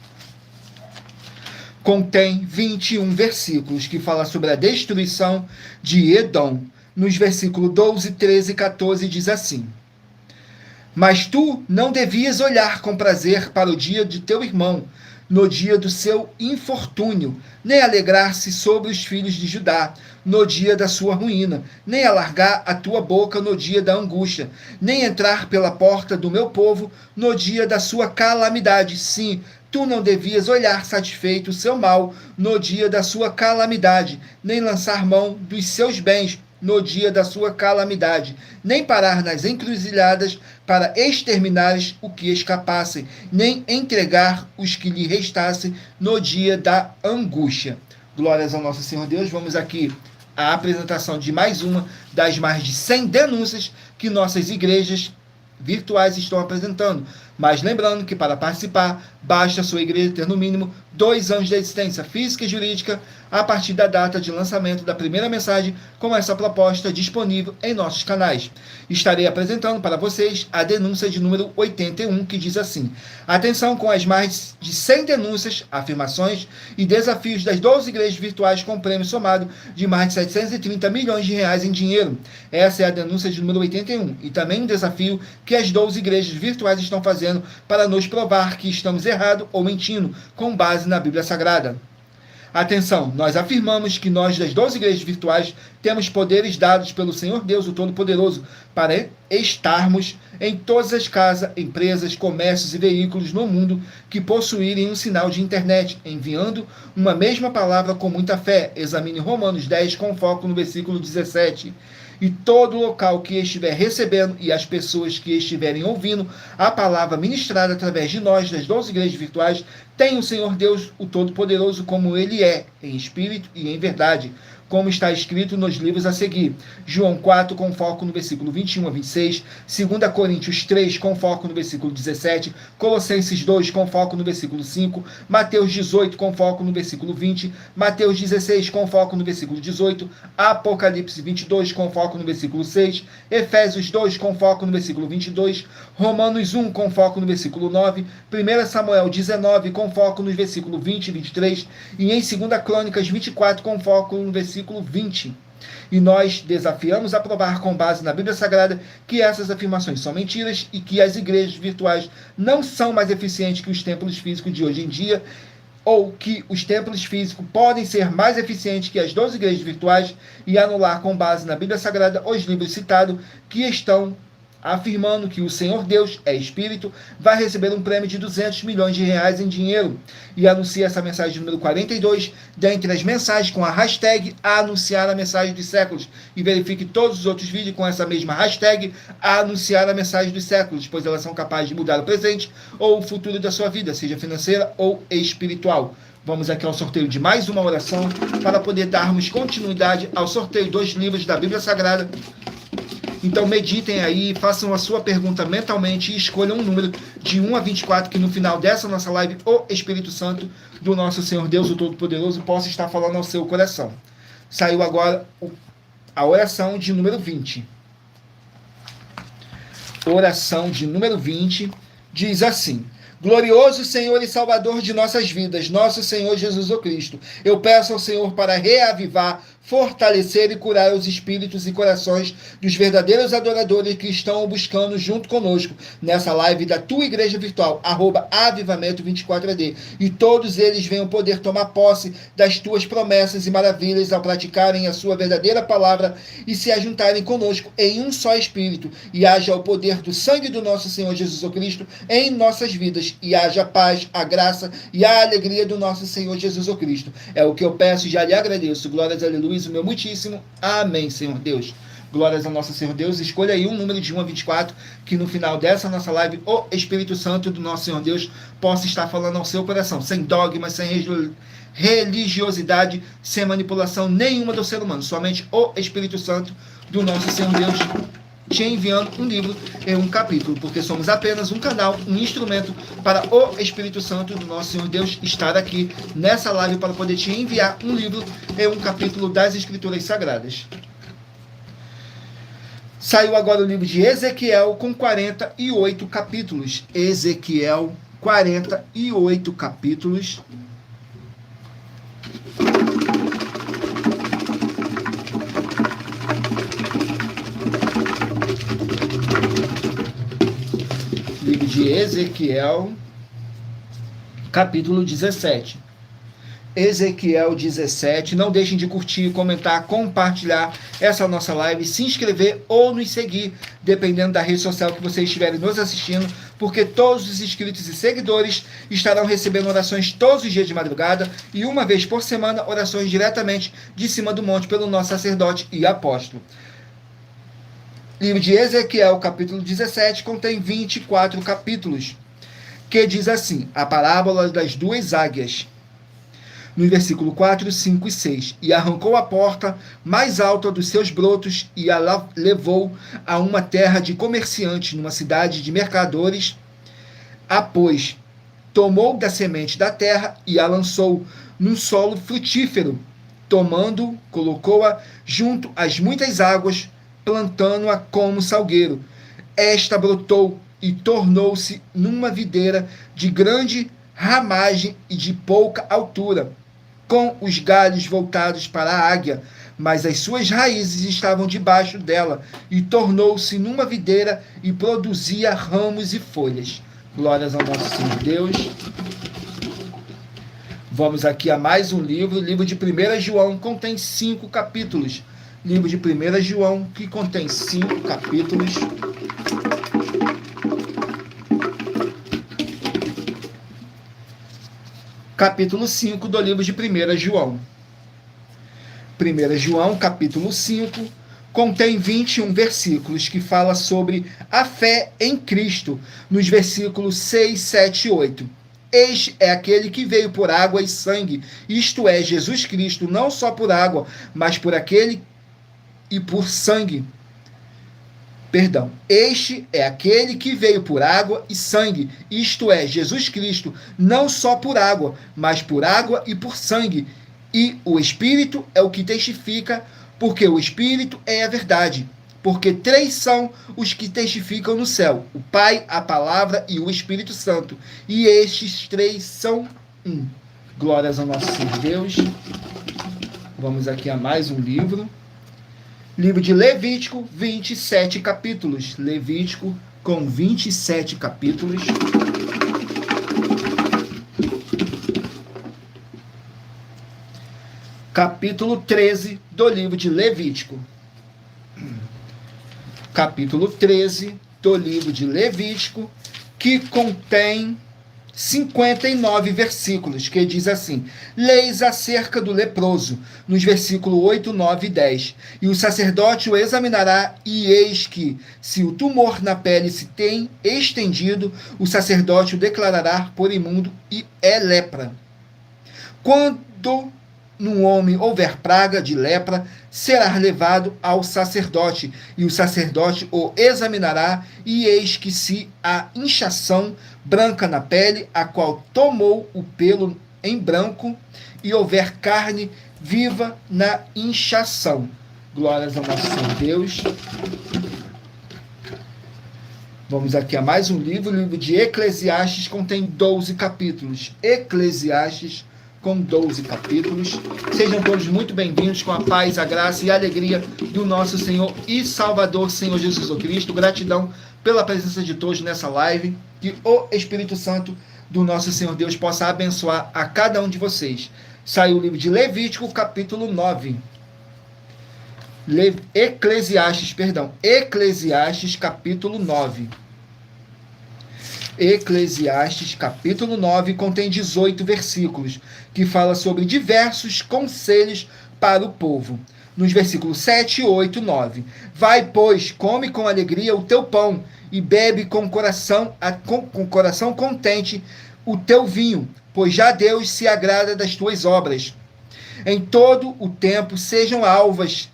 Contém 21 versículos, que fala sobre a destruição de Edom. Nos versículos 12, 13 e 14 diz assim: Mas tu não devias olhar com prazer para o dia de teu irmão, no dia do seu infortúnio, nem alegrar-se sobre os filhos de Judá, no dia da sua ruína, nem alargar a tua boca no dia da angústia, nem entrar pela porta do meu povo no dia da sua calamidade. Sim, tu não devias olhar satisfeito o seu mal no dia da sua calamidade, nem lançar mão dos seus bens no dia da sua calamidade, nem parar nas encruzilhadas para exterminares o que escapassem, nem entregar os que lhe restassem no dia da angústia. Glórias ao nosso Senhor Deus. Vamos aqui à apresentação de mais uma das mais de 100 denúncias que nossas igrejas virtuais estão apresentando. Mas lembrando que para participar, basta a sua igreja ter no mínimo 2 anos de existência física e jurídica a partir da data de lançamento da primeira mensagem com essa proposta disponível em nossos canais. Estarei apresentando para vocês a denúncia de número 81, que diz assim: atenção com as mais de 100 denúncias, afirmações e desafios das 12 igrejas virtuais com prêmio somado de mais de 730 milhões de reais em dinheiro. Essa é a denúncia de número 81 e também um desafio que as 12 igrejas virtuais estão fazendo para nos provar que estamos errados ou mentindo com base na Bíblia Sagrada. Atenção, nós afirmamos que nós das 12 igrejas virtuais temos poderes dados pelo Senhor Deus, o Todo-Poderoso, para estarmos em todas as casas, empresas, comércios e veículos no mundo que possuírem um sinal de internet, enviando uma mesma palavra com muita fé. Examine Romanos 10 com foco no versículo 17. E todo local que estiver recebendo e as pessoas que estiverem ouvindo a palavra ministrada através de nós, das 12 igrejas virtuais, tem o Senhor Deus, o Todo-Poderoso, como Ele é, em espírito e em verdade, como está escrito nos livros a seguir. João 4, com foco no versículo 21 a 26, 2 Coríntios 3, com foco no versículo 17, Colossenses 2, com foco no versículo 5, Mateus 18, com foco no versículo 20, Mateus 16, com foco no versículo 18, Apocalipse 22, com foco no versículo 6, Efésios 2, com foco no versículo 22, Romanos 1, com foco no versículo 9, 1 Samuel 19, com foco nos versículos 20 e 23, e em 2 Crônicas 24, com foco no versículo 20. E nós desafiamos a provar com base na Bíblia Sagrada que essas afirmações são mentiras e que as igrejas virtuais não são mais eficientes que os templos físicos de hoje em dia, ou que os templos físicos podem ser mais eficientes que as 12 igrejas virtuais, e anular com base na Bíblia Sagrada os livros citados que estão afirmando que o Senhor Deus é Espírito, vai receber um prêmio de 200 milhões de reais em dinheiro. E anuncia essa mensagem número 42, dentre as mensagens com a hashtag anunciar a mensagem dos séculos. E verifique todos os outros vídeos com essa mesma hashtag anunciar a mensagem dos séculos, pois elas são capazes de mudar o presente ou o futuro da sua vida, seja financeira ou espiritual. Vamos aqui ao sorteio de mais uma oração para poder darmos continuidade ao sorteio dos livros da Bíblia Sagrada. Então meditem aí, façam a sua pergunta mentalmente e escolham um número de 1 a 24, que no final dessa nossa live, o Espírito Santo do nosso Senhor Deus, o Todo-Poderoso, possa estar falando ao seu coração. Saiu agora a oração de número 20. Oração de número 20 diz assim: glorioso Senhor e Salvador de nossas vidas, nosso Senhor Jesus Cristo, eu peço ao Senhor para reavivar, fortalecer e curar os espíritos e corações dos verdadeiros adoradores que estão buscando junto conosco nessa live da tua igreja virtual, @avivamento24AD, e todos eles venham poder tomar posse das tuas promessas e maravilhas ao praticarem a sua verdadeira palavra e se ajuntarem conosco em um só espírito, e haja o poder do sangue do nosso Senhor Jesus Cristo em nossas vidas, e haja a paz, a graça e a alegria do nosso Senhor Jesus Cristo. É o que eu peço e já lhe agradeço. Glórias, aleluia, o meu muitíssimo. Amém, Senhor Deus. Glórias ao nosso Senhor Deus. Escolha aí um número de 1 a 24, que no final dessa nossa live, o Espírito Santo do nosso Senhor Deus possa estar falando ao seu coração, sem dogmas, sem religiosidade, sem manipulação nenhuma do ser humano. Somente o Espírito Santo do nosso Senhor Deus te enviando um livro e um capítulo, porque somos apenas um canal, um instrumento para o Espírito Santo do nosso Senhor Deus estar aqui nessa live para poder te enviar um livro e um capítulo das Escrituras Sagradas. Saiu agora o livro de Ezequiel com 48 capítulos. Ezequiel, 48 capítulos. Livro de Ezequiel, capítulo 17. Ezequiel 17. Não deixem de curtir, comentar, compartilhar essa nossa live, se inscrever ou nos seguir, dependendo da rede social que vocês estiverem nos assistindo, porque todos os inscritos e seguidores estarão recebendo orações todos os dias de madrugada e uma vez por semana orações diretamente de cima do monte pelo nosso sacerdote e apóstolo. Livro de Ezequiel, capítulo 17, contém 24 capítulos, que diz assim: a parábola das duas águias. No versículo 4, 5 e 6. E arrancou a porta mais alta dos seus brotos e a levou a uma terra de comerciantes, numa cidade de mercadores. A pôs, tomou da semente da terra e a lançou num solo frutífero. Tomando, colocou-a junto às muitas águas, plantando-a como salgueiro. Esta brotou e tornou-se numa videira de grande ramagem e de pouca altura, com os galhos voltados para a águia, mas as suas raízes estavam debaixo dela, e tornou-se numa videira e produzia ramos e folhas. Glórias ao nosso Senhor Deus. Vamos aqui a mais um livro, o livro de 1 João, contém 5 capítulos. Livro de 1 João, que contém 5 capítulos. Capítulo 5 do livro de 1 João. 1 João, capítulo 5, contém 21 versículos que fala sobre a fé em Cristo, nos versículos 6, 7 e 8. Este é aquele que veio por água e sangue, isto é, Jesus Cristo, não só por água, mas por aquele e por sangue. Perdão, este é aquele que veio por água e sangue, isto é, Jesus Cristo, não só por água, mas por água e por sangue. E o Espírito é o que testifica, porque o Espírito é a verdade. Porque 3 são os que testificam no céu: o Pai, a Palavra e o Espírito Santo. E estes 3 são um. Glórias ao nosso Senhor Deus. Vamos aqui a mais um livro. Livro de Levítico, 27 capítulos. Levítico com 27 capítulos. Capítulo 13 do livro de Levítico. Capítulo 13 do livro de Levítico, que contém 59 versículos, que diz assim: leis acerca do leproso, nos versículos 8, 9 e 10. E o sacerdote o examinará, e eis que, se o tumor na pele se tem estendido, o sacerdote o declarará por imundo e é lepra. Quando no homem houver praga de lepra, será levado ao sacerdote, e o sacerdote o examinará, e eis que se há inchação branca na pele, a qual tomou o pelo em branco, e houver carne viva na inchação. Glórias ao nosso Senhor Deus. Vamos aqui a mais um livro, o livro de Eclesiastes, contém 12 capítulos. Eclesiastes com 12 capítulos. Sejam todos muito bem-vindos, com a paz, a graça e a alegria do nosso Senhor e Salvador, Senhor Jesus Cristo. Gratidão pela presença de todos nessa live. Que o Espírito Santo do nosso Senhor Deus possa abençoar a cada um de vocês. Saiu o livro de Levítico, capítulo 9. Eclesiastes, capítulo 9. Eclesiastes, capítulo 9, contém 18 versículos, que fala sobre diversos conselhos para o povo. Nos versículos 7, 8 e 9. Vai, pois, come com alegria o teu pão, e bebe com coração contente o teu vinho, pois já Deus se agrada das tuas obras. Em todo o tempo sejam alvas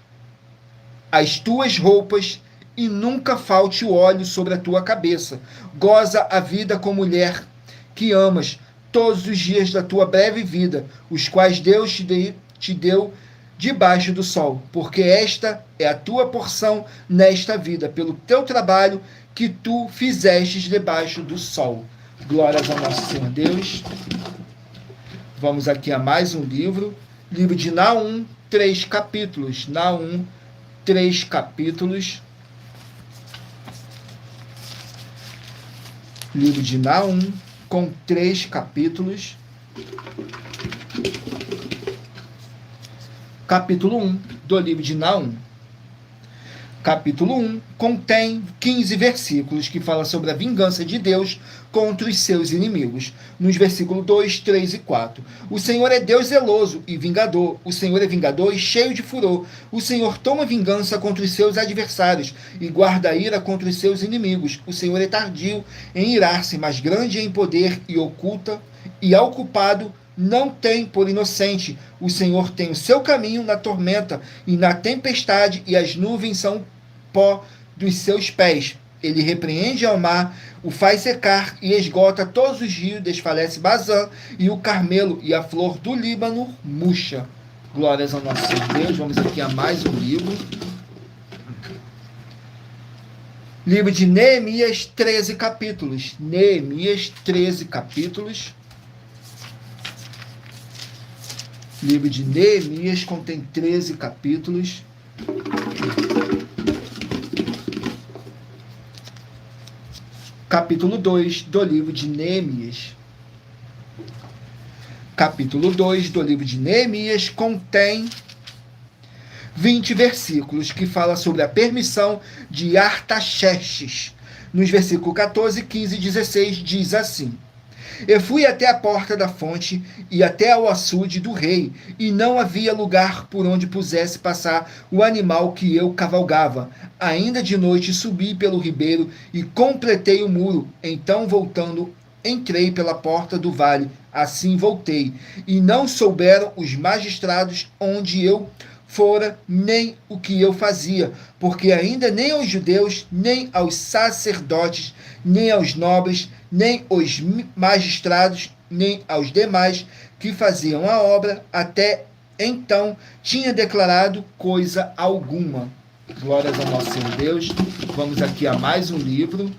as tuas roupas, e nunca falte o óleo sobre a tua cabeça. Goza a vida com mulher que amas todos os dias da tua breve vida, os quais Deus te deu debaixo do sol, porque esta é a tua porção nesta vida, pelo teu trabalho que tu fizestes debaixo do sol. Glórias ao nosso Senhor Deus. Vamos aqui a mais um livro, livro de Naum, 3 capítulos. Naum, 3 capítulos. Livro de Naum, com 3 capítulos. Capítulo 1 do livro de Naum. Capítulo 1 contém 15 versículos que fala sobre a vingança de Deus contra os seus inimigos. Nos versículos 2, 3 e 4. O Senhor é Deus zeloso e vingador. O Senhor é vingador e cheio de furor. O Senhor toma vingança contra os seus adversários e guarda a ira contra os seus inimigos. O Senhor é tardio em irar-se, mas grande em poder e oculta, e ao culpado não tem por inocente. O Senhor tem o seu caminho na tormenta e na tempestade, e as nuvens são pó dos seus pés. Ele repreende ao mar, o faz secar e esgota todos os rios, desfalece Bazã e o Carmelo, e a flor do Líbano murcha. Glórias ao nosso Deus. Vamos aqui a mais um livro. Livro de Neemias, 13 capítulos. Neemias, 13 capítulos. Livro de Neemias contém 13 capítulos. Capítulo 2 do livro de Neemias. Capítulo 2 do livro de Neemias contém 20 versículos que fala sobre a permissão de Artaxerxes. Nos versículos 14, 15 e 16 diz assim: Eu fui até a porta da fonte e até ao açude do rei, e não havia lugar por onde pusesse passar o animal que eu cavalgava. Ainda de noite subi pelo ribeiro e completei o muro. Então, voltando, entrei pela porta do vale. Assim voltei. E não souberam os magistrados onde eu fora, nem o que eu fazia, porque ainda nem aos judeus, nem aos sacerdotes, nem aos nobres, nem aos magistrados, nem aos demais que faziam a obra, até então tinha declarado coisa alguma. Glórias ao nosso Senhor Deus. Vamos aqui a mais um livro.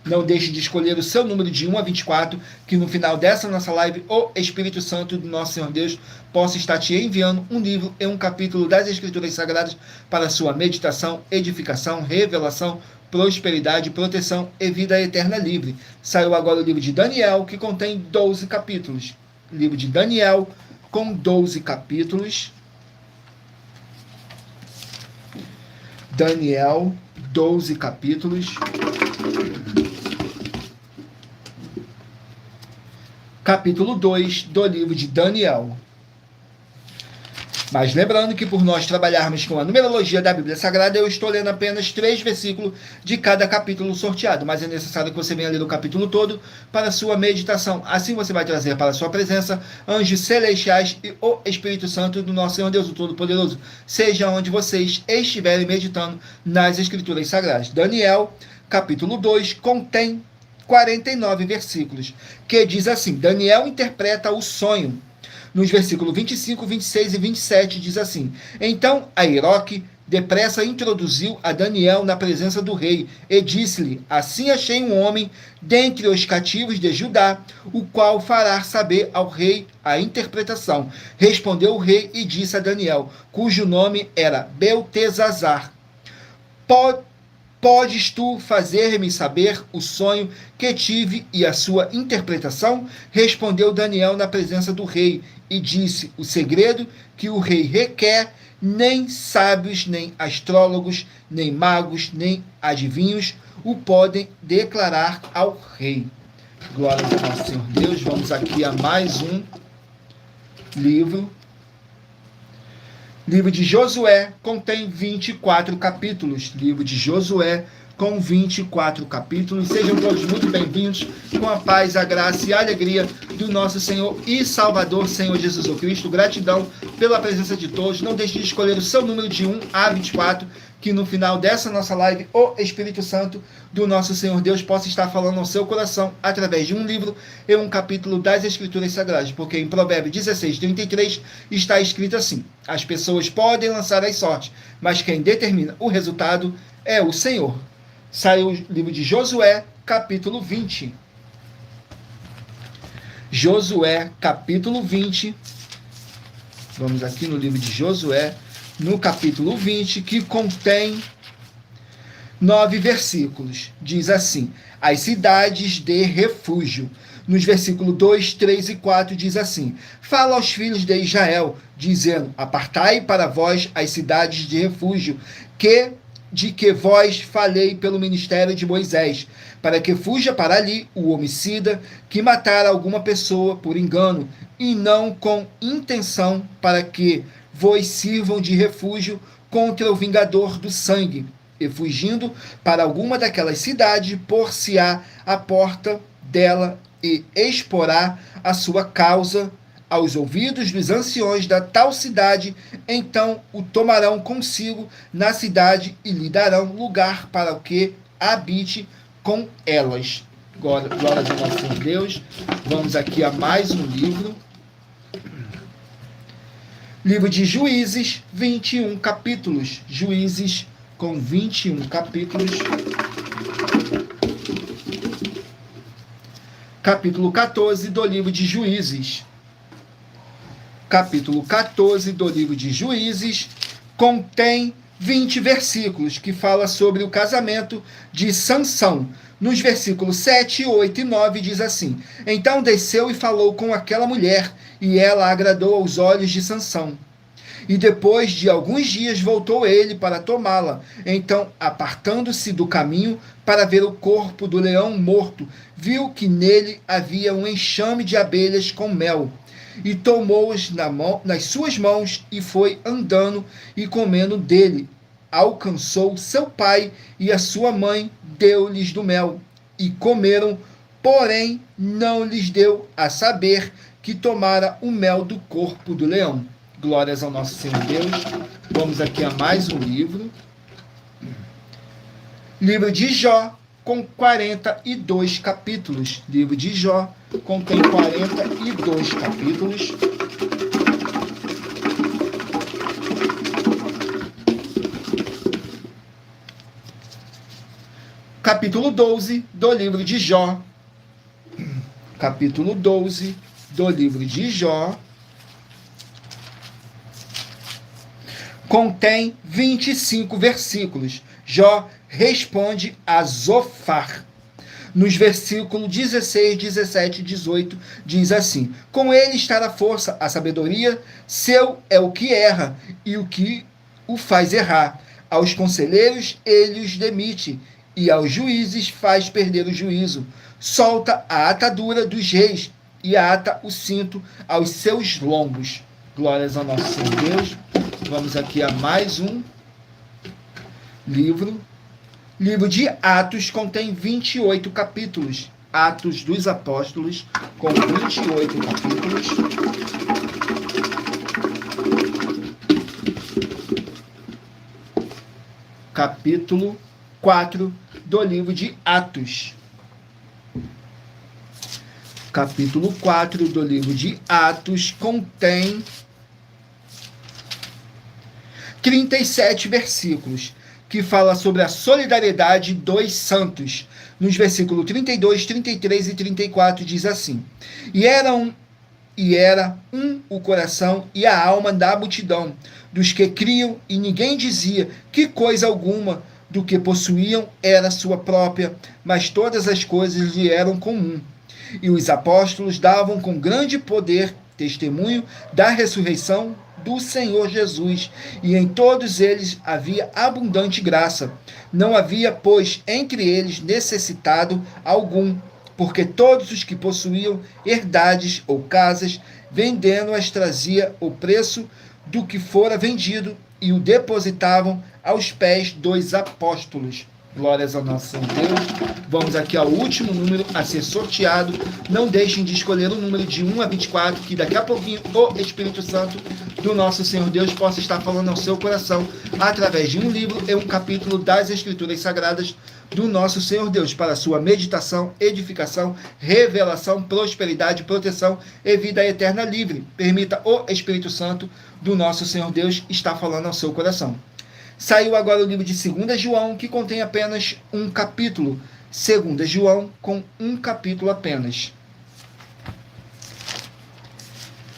Não deixe de escolher o seu número de 1 a 24, que no final dessa nossa live, o Espírito Santo do nosso Senhor Deus possa estar te enviando um livro e um capítulo das Escrituras Sagradas para sua meditação, edificação, revelação, prosperidade, proteção e vida eterna livre. Saiu agora o livro de Daniel, que contém 12 capítulos. Livro de Daniel, com 12 capítulos. Daniel, 12 capítulos. Capítulo 2 do livro de Daniel. Mas lembrando que por nós trabalharmos com a numerologia da Bíblia Sagrada, eu estou lendo apenas 3 versículos de cada capítulo sorteado, mas é necessário que você venha ler o capítulo todo para sua meditação. Assim você vai trazer para a sua presença anjos celestiais e o Espírito Santo do nosso Senhor Deus, o Todo-Poderoso, seja onde vocês estiverem meditando nas Escrituras Sagradas. Daniel, capítulo 2, contém 49 versículos, que diz assim: Daniel interpreta o sonho. Nos versículos 25, 26 e 27 diz assim: Então Airoque depressa introduziu a Daniel na presença do rei e disse-lhe: Assim achei um homem dentre os cativos de Judá, o qual fará saber ao rei a interpretação. Respondeu o rei e disse a Daniel, cujo nome era Beltesazar: Podes tu fazer-me saber o sonho que tive e a sua interpretação? Respondeu Daniel na presença do rei e disse: O segredo que o rei requer, nem sábios, nem astrólogos, nem magos, nem adivinhos o podem declarar ao rei. Glória ao nosso Senhor Deus. Vamos aqui a mais um livro. Livro de Josué contém 24 capítulos. Livro de Josué com 24 capítulos. Sejam todos muito bem-vindos, com a paz, a graça e a alegria do nosso Senhor e Salvador, Senhor Jesus Cristo. Gratidão pela presença de todos. Não deixe de escolher o seu número de 1 a 24, que no final dessa nossa live, o Espírito Santo do nosso Senhor Deus possa estar falando ao seu coração através de um livro e um capítulo das Escrituras Sagradas, porque em Provérbios 16, 33 está escrito assim: as pessoas podem lançar as sortes, mas quem determina o resultado é o Senhor. Saiu o livro de Josué, capítulo 20. Josué, capítulo 20. Vamos aqui no livro de Josué, no capítulo 20, que contém 9 versículos. Diz assim: as cidades de refúgio. Nos versículos 2, 3 e 4 diz assim: fala aos filhos de Israel, dizendo: apartai para vós as cidades de refúgio, de que vós falei pelo ministério de Moisés, para que fuja para ali o homicida que matar alguma pessoa por engano, e não com intenção, para que vos sirvam de refúgio contra o vingador do sangue. E fugindo para alguma daquelas cidades, por-se-á a porta dela e exporá a sua causa aos ouvidos dos anciões da tal cidade, então o tomarão consigo na cidade e lhe darão lugar para que habite com elas. Glórias ao nosso Senhor Deus. Vamos aqui a mais um livro. Livro de Juízes, 21 capítulos. Juízes com 21 capítulos. Capítulo 14 do livro de Juízes. Capítulo 14 do livro de Juízes contém 20 versículos que fala sobre o casamento de Sansão. Nos versículos 7, 8 e 9 diz assim: Então desceu e falou com aquela mulher, e ela agradou aos olhos de Sansão. E depois de alguns dias voltou ele para tomá-la. Então, apartando-se do caminho para ver o corpo do leão morto, viu que nele havia um enxame de abelhas com mel. E tomou-os nas suas mãos e foi andando e comendo dele. Alcançou seu pai e a sua mãe, deu-lhes do mel. E comeram, porém não lhes deu a saber que tomara o mel do corpo do leão. Glórias ao nosso Senhor Deus. Vamos aqui a mais um livro. Livro de Jó, com 42 capítulos. Livro de Jó contém 42 capítulos. Capítulo 12 do livro de Jó. Capítulo 12 do livro de Jó contém 25 versículos. Jó responde a Zofar. Nos versículos 16, 17 e 18, diz assim: Com ele está a força, a sabedoria, seu é o que erra, e o que o faz errar. Aos conselheiros ele os demite, e aos juízes faz perder o juízo. Solta a atadura dos reis, e ata o cinto aos seus lombos. Glórias ao nosso Senhor Deus. Vamos aqui a mais um livro. Livro de Atos contém 28 capítulos. Atos dos Apóstolos, com 28 capítulos. Capítulo 4 do livro de Atos. Capítulo 4 do livro de Atos contém 37 versículos, que fala sobre a solidariedade dos santos. Nos versículos 32, 33 e 34 diz assim: E era um o coração e a alma da multidão, dos que criam, e ninguém dizia que coisa alguma do que possuíam era sua própria, mas todas as coisas lhe eram comum. E os apóstolos davam com grande poder testemunho da ressurreição do Senhor Jesus, e em todos eles havia abundante graça. Não havia, pois, entre eles necessitado algum, porque todos os que possuíam herdades ou casas, vendendo-as, trazia o preço do que fora vendido e o depositavam aos pés dos apóstolos. Glórias ao nosso Senhor Deus. Vamos aqui ao último número a ser sorteado. Não deixem de escolher o número de 1 a 24, que daqui a pouquinho o Espírito Santo do nosso Senhor Deus possa estar falando ao seu coração através de um livro e um capítulo das Escrituras Sagradas do nosso Senhor Deus, para sua meditação, edificação, revelação, prosperidade, proteção e vida eterna livre. Permita o Espírito Santo do nosso Senhor Deus estar falando ao seu coração. Saiu agora o livro de 2 João, que contém apenas um capítulo. 2 João, com um capítulo apenas.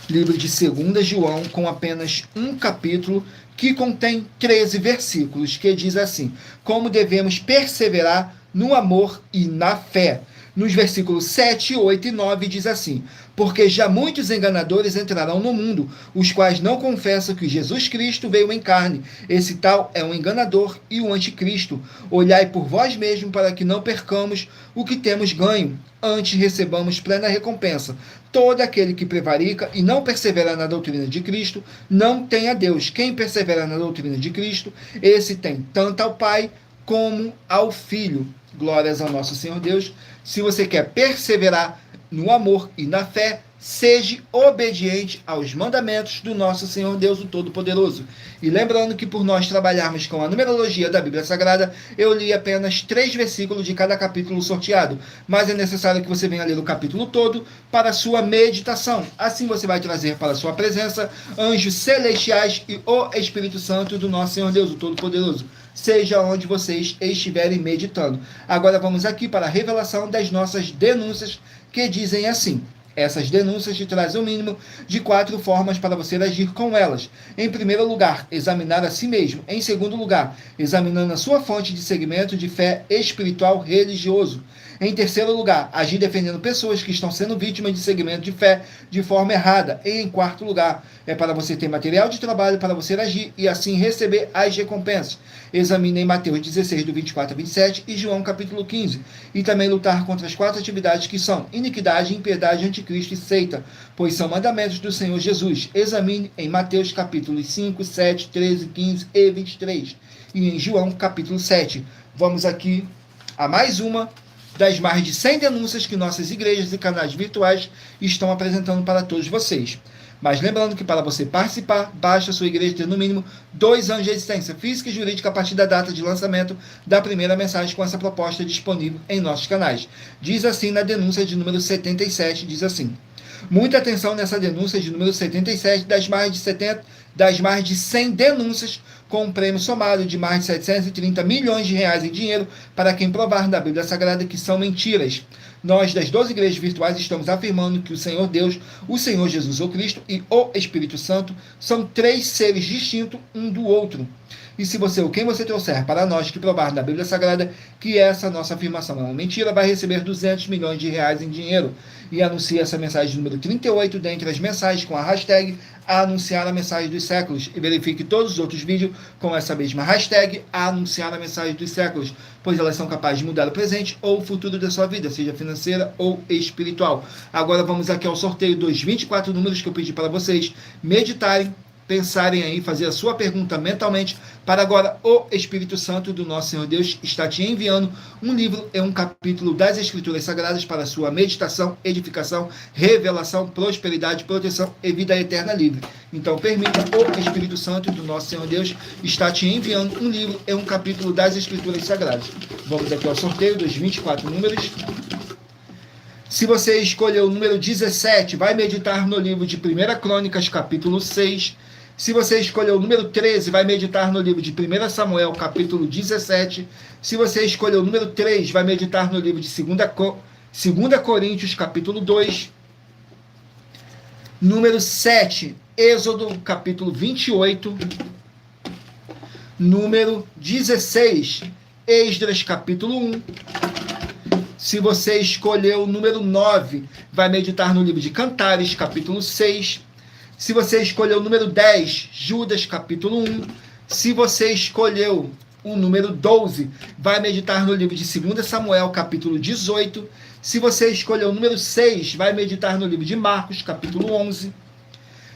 Livro de 2 João, com apenas um capítulo, que contém 13 versículos, que diz assim: Como devemos perseverar no amor e na fé. Nos versículos 7, 8 e 9 diz assim: Porque já muitos enganadores entrarão no mundo, os quais não confessam que Jesus Cristo veio em carne. Esse tal é um enganador e o anticristo. Olhai por vós mesmos para que não percamos o que temos ganho, antes recebamos plena recompensa. Todo aquele que prevarica e não persevera na doutrina de Cristo, não tem a Deus. Quem persevera na doutrina de Cristo, esse tem tanto ao Pai como ao Filho. Glórias ao nosso Senhor Deus. Se você quer perseverar no amor e na fé, seja obediente aos mandamentos do nosso Senhor Deus, o Todo-Poderoso. E lembrando que por nós trabalharmos com a numerologia da Bíblia Sagrada, eu li apenas 3 versículos de cada capítulo sorteado, mas é necessário que você venha ler o capítulo todo para a sua meditação. Assim você vai trazer para a sua presença anjos celestiais e o Espírito Santo do nosso Senhor Deus, o Todo-Poderoso, seja onde vocês estiverem meditando. Agora vamos aqui para a revelação das nossas denúncias, que dizem assim: essas denúncias te trazem o mínimo de 4 formas para você agir com elas. Em primeiro lugar, examinar a si mesmo. Em segundo lugar, examinando a sua fonte de segmento de fé espiritual religioso. Em terceiro lugar, agir defendendo pessoas que estão sendo vítimas de segmento de fé de forma errada. E em quarto lugar, é para você ter material de trabalho para você agir e assim receber as recompensas. Examine em Mateus 16, do 24 a 27 e João capítulo 15. E também lutar contra as 4 atividades que são iniquidade, impiedade, anticristo e seita, pois são mandamentos do Senhor Jesus. Examine em Mateus capítulos 5, 7, 13, 15 e 23. E em João capítulo 7. Vamos aqui a mais uma das mais de 100 denúncias que nossas igrejas e canais virtuais estão apresentando para todos vocês. Mas lembrando que para você participar, basta a sua igreja ter no mínimo 2 anos de existência física e jurídica a partir da data de lançamento da primeira mensagem com essa proposta disponível em nossos canais. Diz assim na denúncia de número 77, diz assim: muita atenção nessa denúncia de número 77 das mais de 100 denúncias com um prêmio somado de mais de 730 milhões de reais em dinheiro para quem provar na Bíblia Sagrada que são mentiras. Nós, das 12 igrejas virtuais, estamos afirmando que o Senhor Deus, o Senhor Jesus, o Cristo e o Espírito Santo são 3 seres distintos um do outro. E se você ou quem você trouxer para nós que provar na Bíblia Sagrada que essa nossa afirmação é uma mentira, vai receber 200 milhões de reais em dinheiro. E anuncie essa mensagem número 38 dentre as mensagens com a hashtag anunciar a mensagem dos séculos. E verifique todos os outros vídeos com essa mesma hashtag anunciar a mensagem dos séculos, pois elas são capazes de mudar o presente ou o futuro da sua vida, seja financeira ou espiritual. Agora vamos aqui ao sorteio dos 24 números que eu pedi para vocês meditarem, pensarem aí, fazer a sua pergunta mentalmente, para agora o Espírito Santo do nosso Senhor Deus está te enviando um livro e um capítulo das Escrituras Sagradas para a sua meditação, edificação, revelação, prosperidade, proteção e vida eterna livre. Então permita o Espírito Santo do nosso Senhor Deus está te enviando um livro e um capítulo das Escrituras Sagradas. Vamos aqui ao sorteio dos 24 números. Se você escolheu o número 17, vai meditar no livro de 1 Crônicas, capítulo 6. Se você escolheu o número 13, vai meditar no livro de 1 Samuel, capítulo 17. Se você escolheu o número 3, vai meditar no livro de 2 Coríntios, capítulo 2. Número 7, Êxodo, capítulo 28. Número 16, Esdras, capítulo 1. Se você escolheu o número 9, vai meditar no livro de Cantares, capítulo 6. Se você escolheu o número 10, Judas, capítulo 1. Se você escolheu o número 12, vai meditar no livro de 2 Samuel, capítulo 18. Se você escolheu o número 6, vai meditar no livro de Marcos, capítulo 11.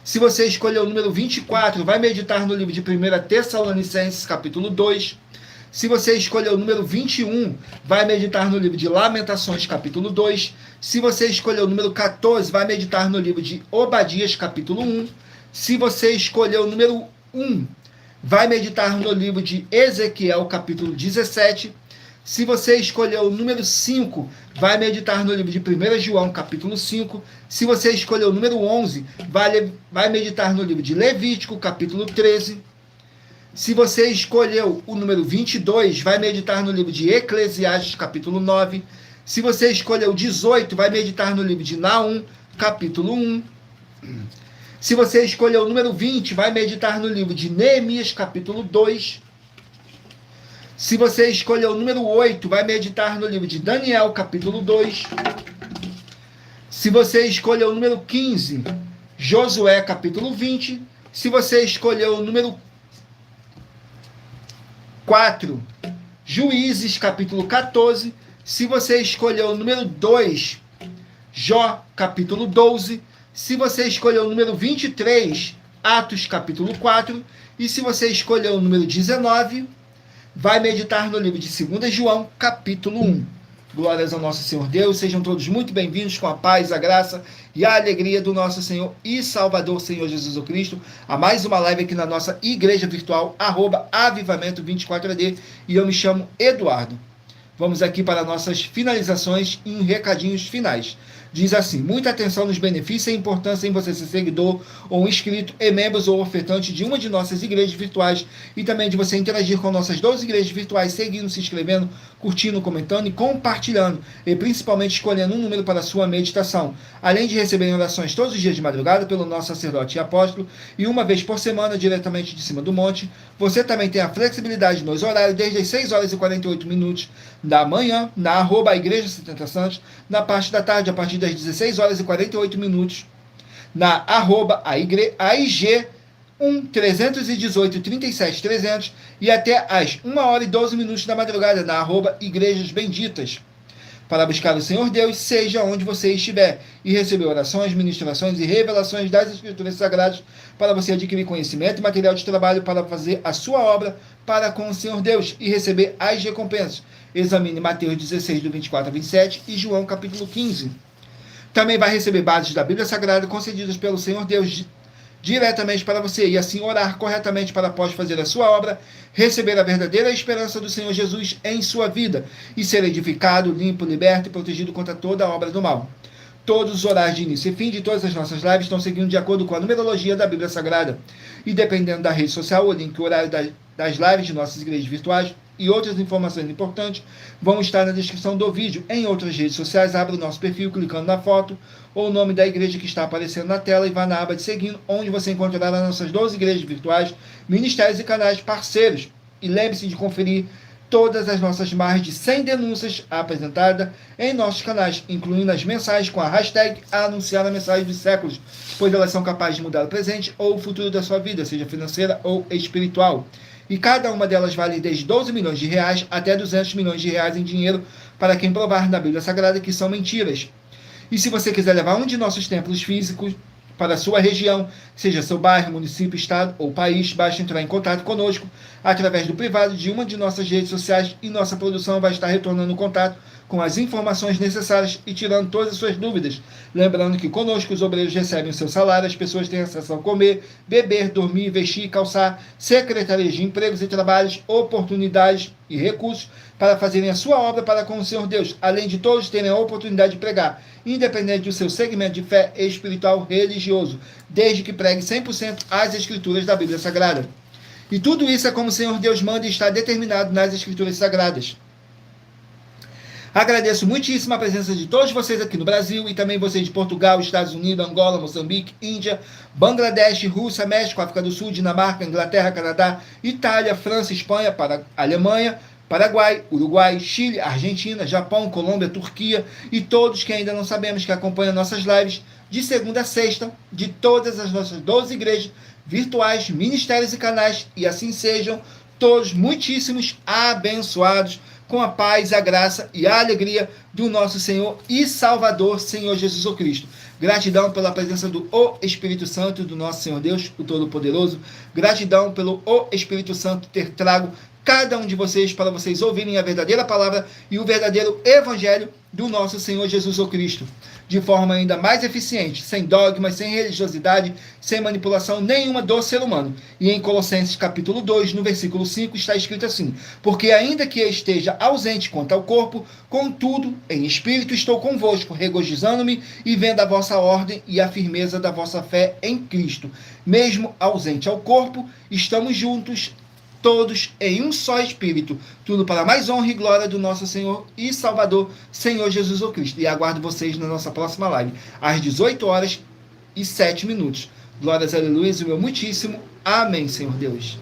Se você escolheu o número 24, vai meditar no livro de 1 Tessalonicenses, capítulo 2. Se você escolheu o número 21, vai meditar no livro de Lamentações, capítulo 2. Se você escolheu o número 14, vai meditar no livro de Obadias, capítulo 1. Se você escolheu o número 1, vai meditar no livro de Ezequiel, capítulo 17. Se você escolheu o número 5, vai meditar no livro de 1 João, capítulo 5. Se você escolheu o número 11, vai meditar no livro de Levítico, capítulo 13. Se você escolheu o número 22, vai meditar no livro de Eclesiastes, capítulo 9. Se você escolheu 18, vai meditar no livro de Naum, capítulo 1. Se você escolheu o número 20, vai meditar no livro de Neemias, capítulo 2. Se você escolheu o número 8, vai meditar no livro de Daniel, capítulo 2. Se você escolheu o número 15, Josué, capítulo 20. Se você escolheu o número 4, Juízes, capítulo 14. Se você escolheu o número 2, Jó, capítulo 12. Se você escolheu o número 23, Atos, capítulo 4. E se você escolheu o número 19, vai meditar no livro de 2 João, capítulo 1. Glórias ao nosso Senhor Deus. Sejam todos muito bem-vindos com a paz, a graça e a alegria do nosso Senhor e Salvador, Senhor Jesus Cristo, a mais uma live aqui na nossa igreja virtual, @avivamento24AD, e eu me chamo Eduardo. Vamos aqui para nossas finalizações e recadinhos finais. Diz assim: muita atenção nos benefícios e importância em você ser seguidor ou inscrito e membros ou ofertante de uma de nossas igrejas virtuais, e também de você interagir com nossas 12 igrejas virtuais, seguindo, se inscrevendo, curtindo, comentando e compartilhando, e principalmente escolhendo um número para a sua meditação, além de receberem orações todos os dias de madrugada pelo nosso sacerdote e apóstolo, e uma vez por semana diretamente de cima do monte. Você também tem a flexibilidade nos horários desde as 6 horas e 48 minutos da manhã, na @igreja 70 Santos, na parte da tarde, a partir das 16 horas e 48 minutos, na @AIG 318 37 300, e até às 1 hora e 12 minutos da madrugada, na @Igrejas Benditas, para buscar o Senhor Deus, seja onde você estiver, e receber orações, ministrações e revelações das Escrituras Sagradas, para você adquirir conhecimento e material de trabalho para fazer a sua obra para com o Senhor Deus e receber as recompensas. Examine Mateus 16, do 24 a 27 e João capítulo 15. Também vai receber bases da Bíblia Sagrada concedidas pelo Senhor Deus diretamente para você, e assim orar corretamente para, após fazer a sua obra, receber a verdadeira esperança do Senhor Jesus em sua vida e ser edificado, limpo, liberto e protegido contra toda a obra do mal. Todos os horários de início e fim de todas as nossas lives estão seguindo de acordo com a numerologia da Bíblia Sagrada, e dependendo da rede social, o link e o horário das lives de nossas igrejas virtuais e outras informações importantes vão estar na descrição do vídeo. Em outras redes sociais, abra o nosso perfil clicando na foto ou o nome da igreja que está aparecendo na tela, e vá na aba de seguindo, onde você encontrará as nossas 12 igrejas virtuais, ministérios e canais parceiros. E lembre-se de conferir todas as nossas mais de 100 denúncias apresentadas em nossos canais, incluindo as mensagens com a hashtag Anunciar a Mensagem dos Séculos, pois elas são capazes de mudar o presente ou o futuro da sua vida, seja financeira ou espiritual. E cada uma delas vale desde 12 milhões de reais até 200 milhões de reais em dinheiro para quem provar na Bíblia Sagrada que são mentiras. E se você quiser levar um de nossos templos físicos para a sua região, seja seu bairro, município, estado ou país, basta entrar em contato conosco através do privado de uma de nossas redes sociais, e nossa produção vai estar retornando o contato com as informações necessárias e tirando todas as suas dúvidas. Lembrando que conosco os obreiros recebem o seu salário, as pessoas têm acesso a comer, beber, dormir, vestir, calçar, secretarias de empregos e trabalhos, oportunidades e recursos para fazerem a sua obra para com o Senhor Deus, além de todos terem a oportunidade de pregar, independente do seu segmento de fé espiritual religioso, desde que pregue 100% as Escrituras da Bíblia Sagrada. E tudo isso é como o Senhor Deus manda e está determinado nas Escrituras Sagradas. Agradeço muitíssimo a presença de todos vocês aqui no Brasil, e também vocês de Portugal, Estados Unidos, Angola, Moçambique, Índia, Bangladesh, Rússia, México, África do Sul, Dinamarca, Inglaterra, Canadá, Itália, França, Espanha, Alemanha, Paraguai, Uruguai, Chile, Argentina, Japão, Colômbia, Turquia, e todos que ainda não sabemos que acompanham nossas lives de segunda a sexta, de todas as nossas 12 igrejas virtuais, ministérios e canais, e assim sejam todos muitíssimos abençoados com a paz, a graça e a alegria do nosso Senhor e Salvador, Senhor Jesus Cristo. Gratidão pela presença do Espírito Santo, do nosso Senhor Deus, o Todo-Poderoso. Gratidão pelo Espírito Santo ter trago cada um de vocês para vocês ouvirem a verdadeira palavra e o verdadeiro evangelho do nosso Senhor Jesus Cristo, de forma ainda mais eficiente, sem dogmas, sem religiosidade, sem manipulação nenhuma do ser humano. E em Colossenses capítulo 2, no versículo 5, está escrito assim: porque ainda que eu esteja ausente quanto ao corpo, contudo, em espírito estou convosco, regozijando-me e vendo a vossa ordem e a firmeza da vossa fé em Cristo. Mesmo ausente ao corpo, estamos juntos, todos em um só Espírito, tudo para a mais honra e glória do nosso Senhor e Salvador, Senhor Jesus Cristo. E aguardo vocês na nossa próxima live, às 18 horas e 7 minutos. Glórias, aleluia, e o meu muitíssimo amém, Senhor Deus.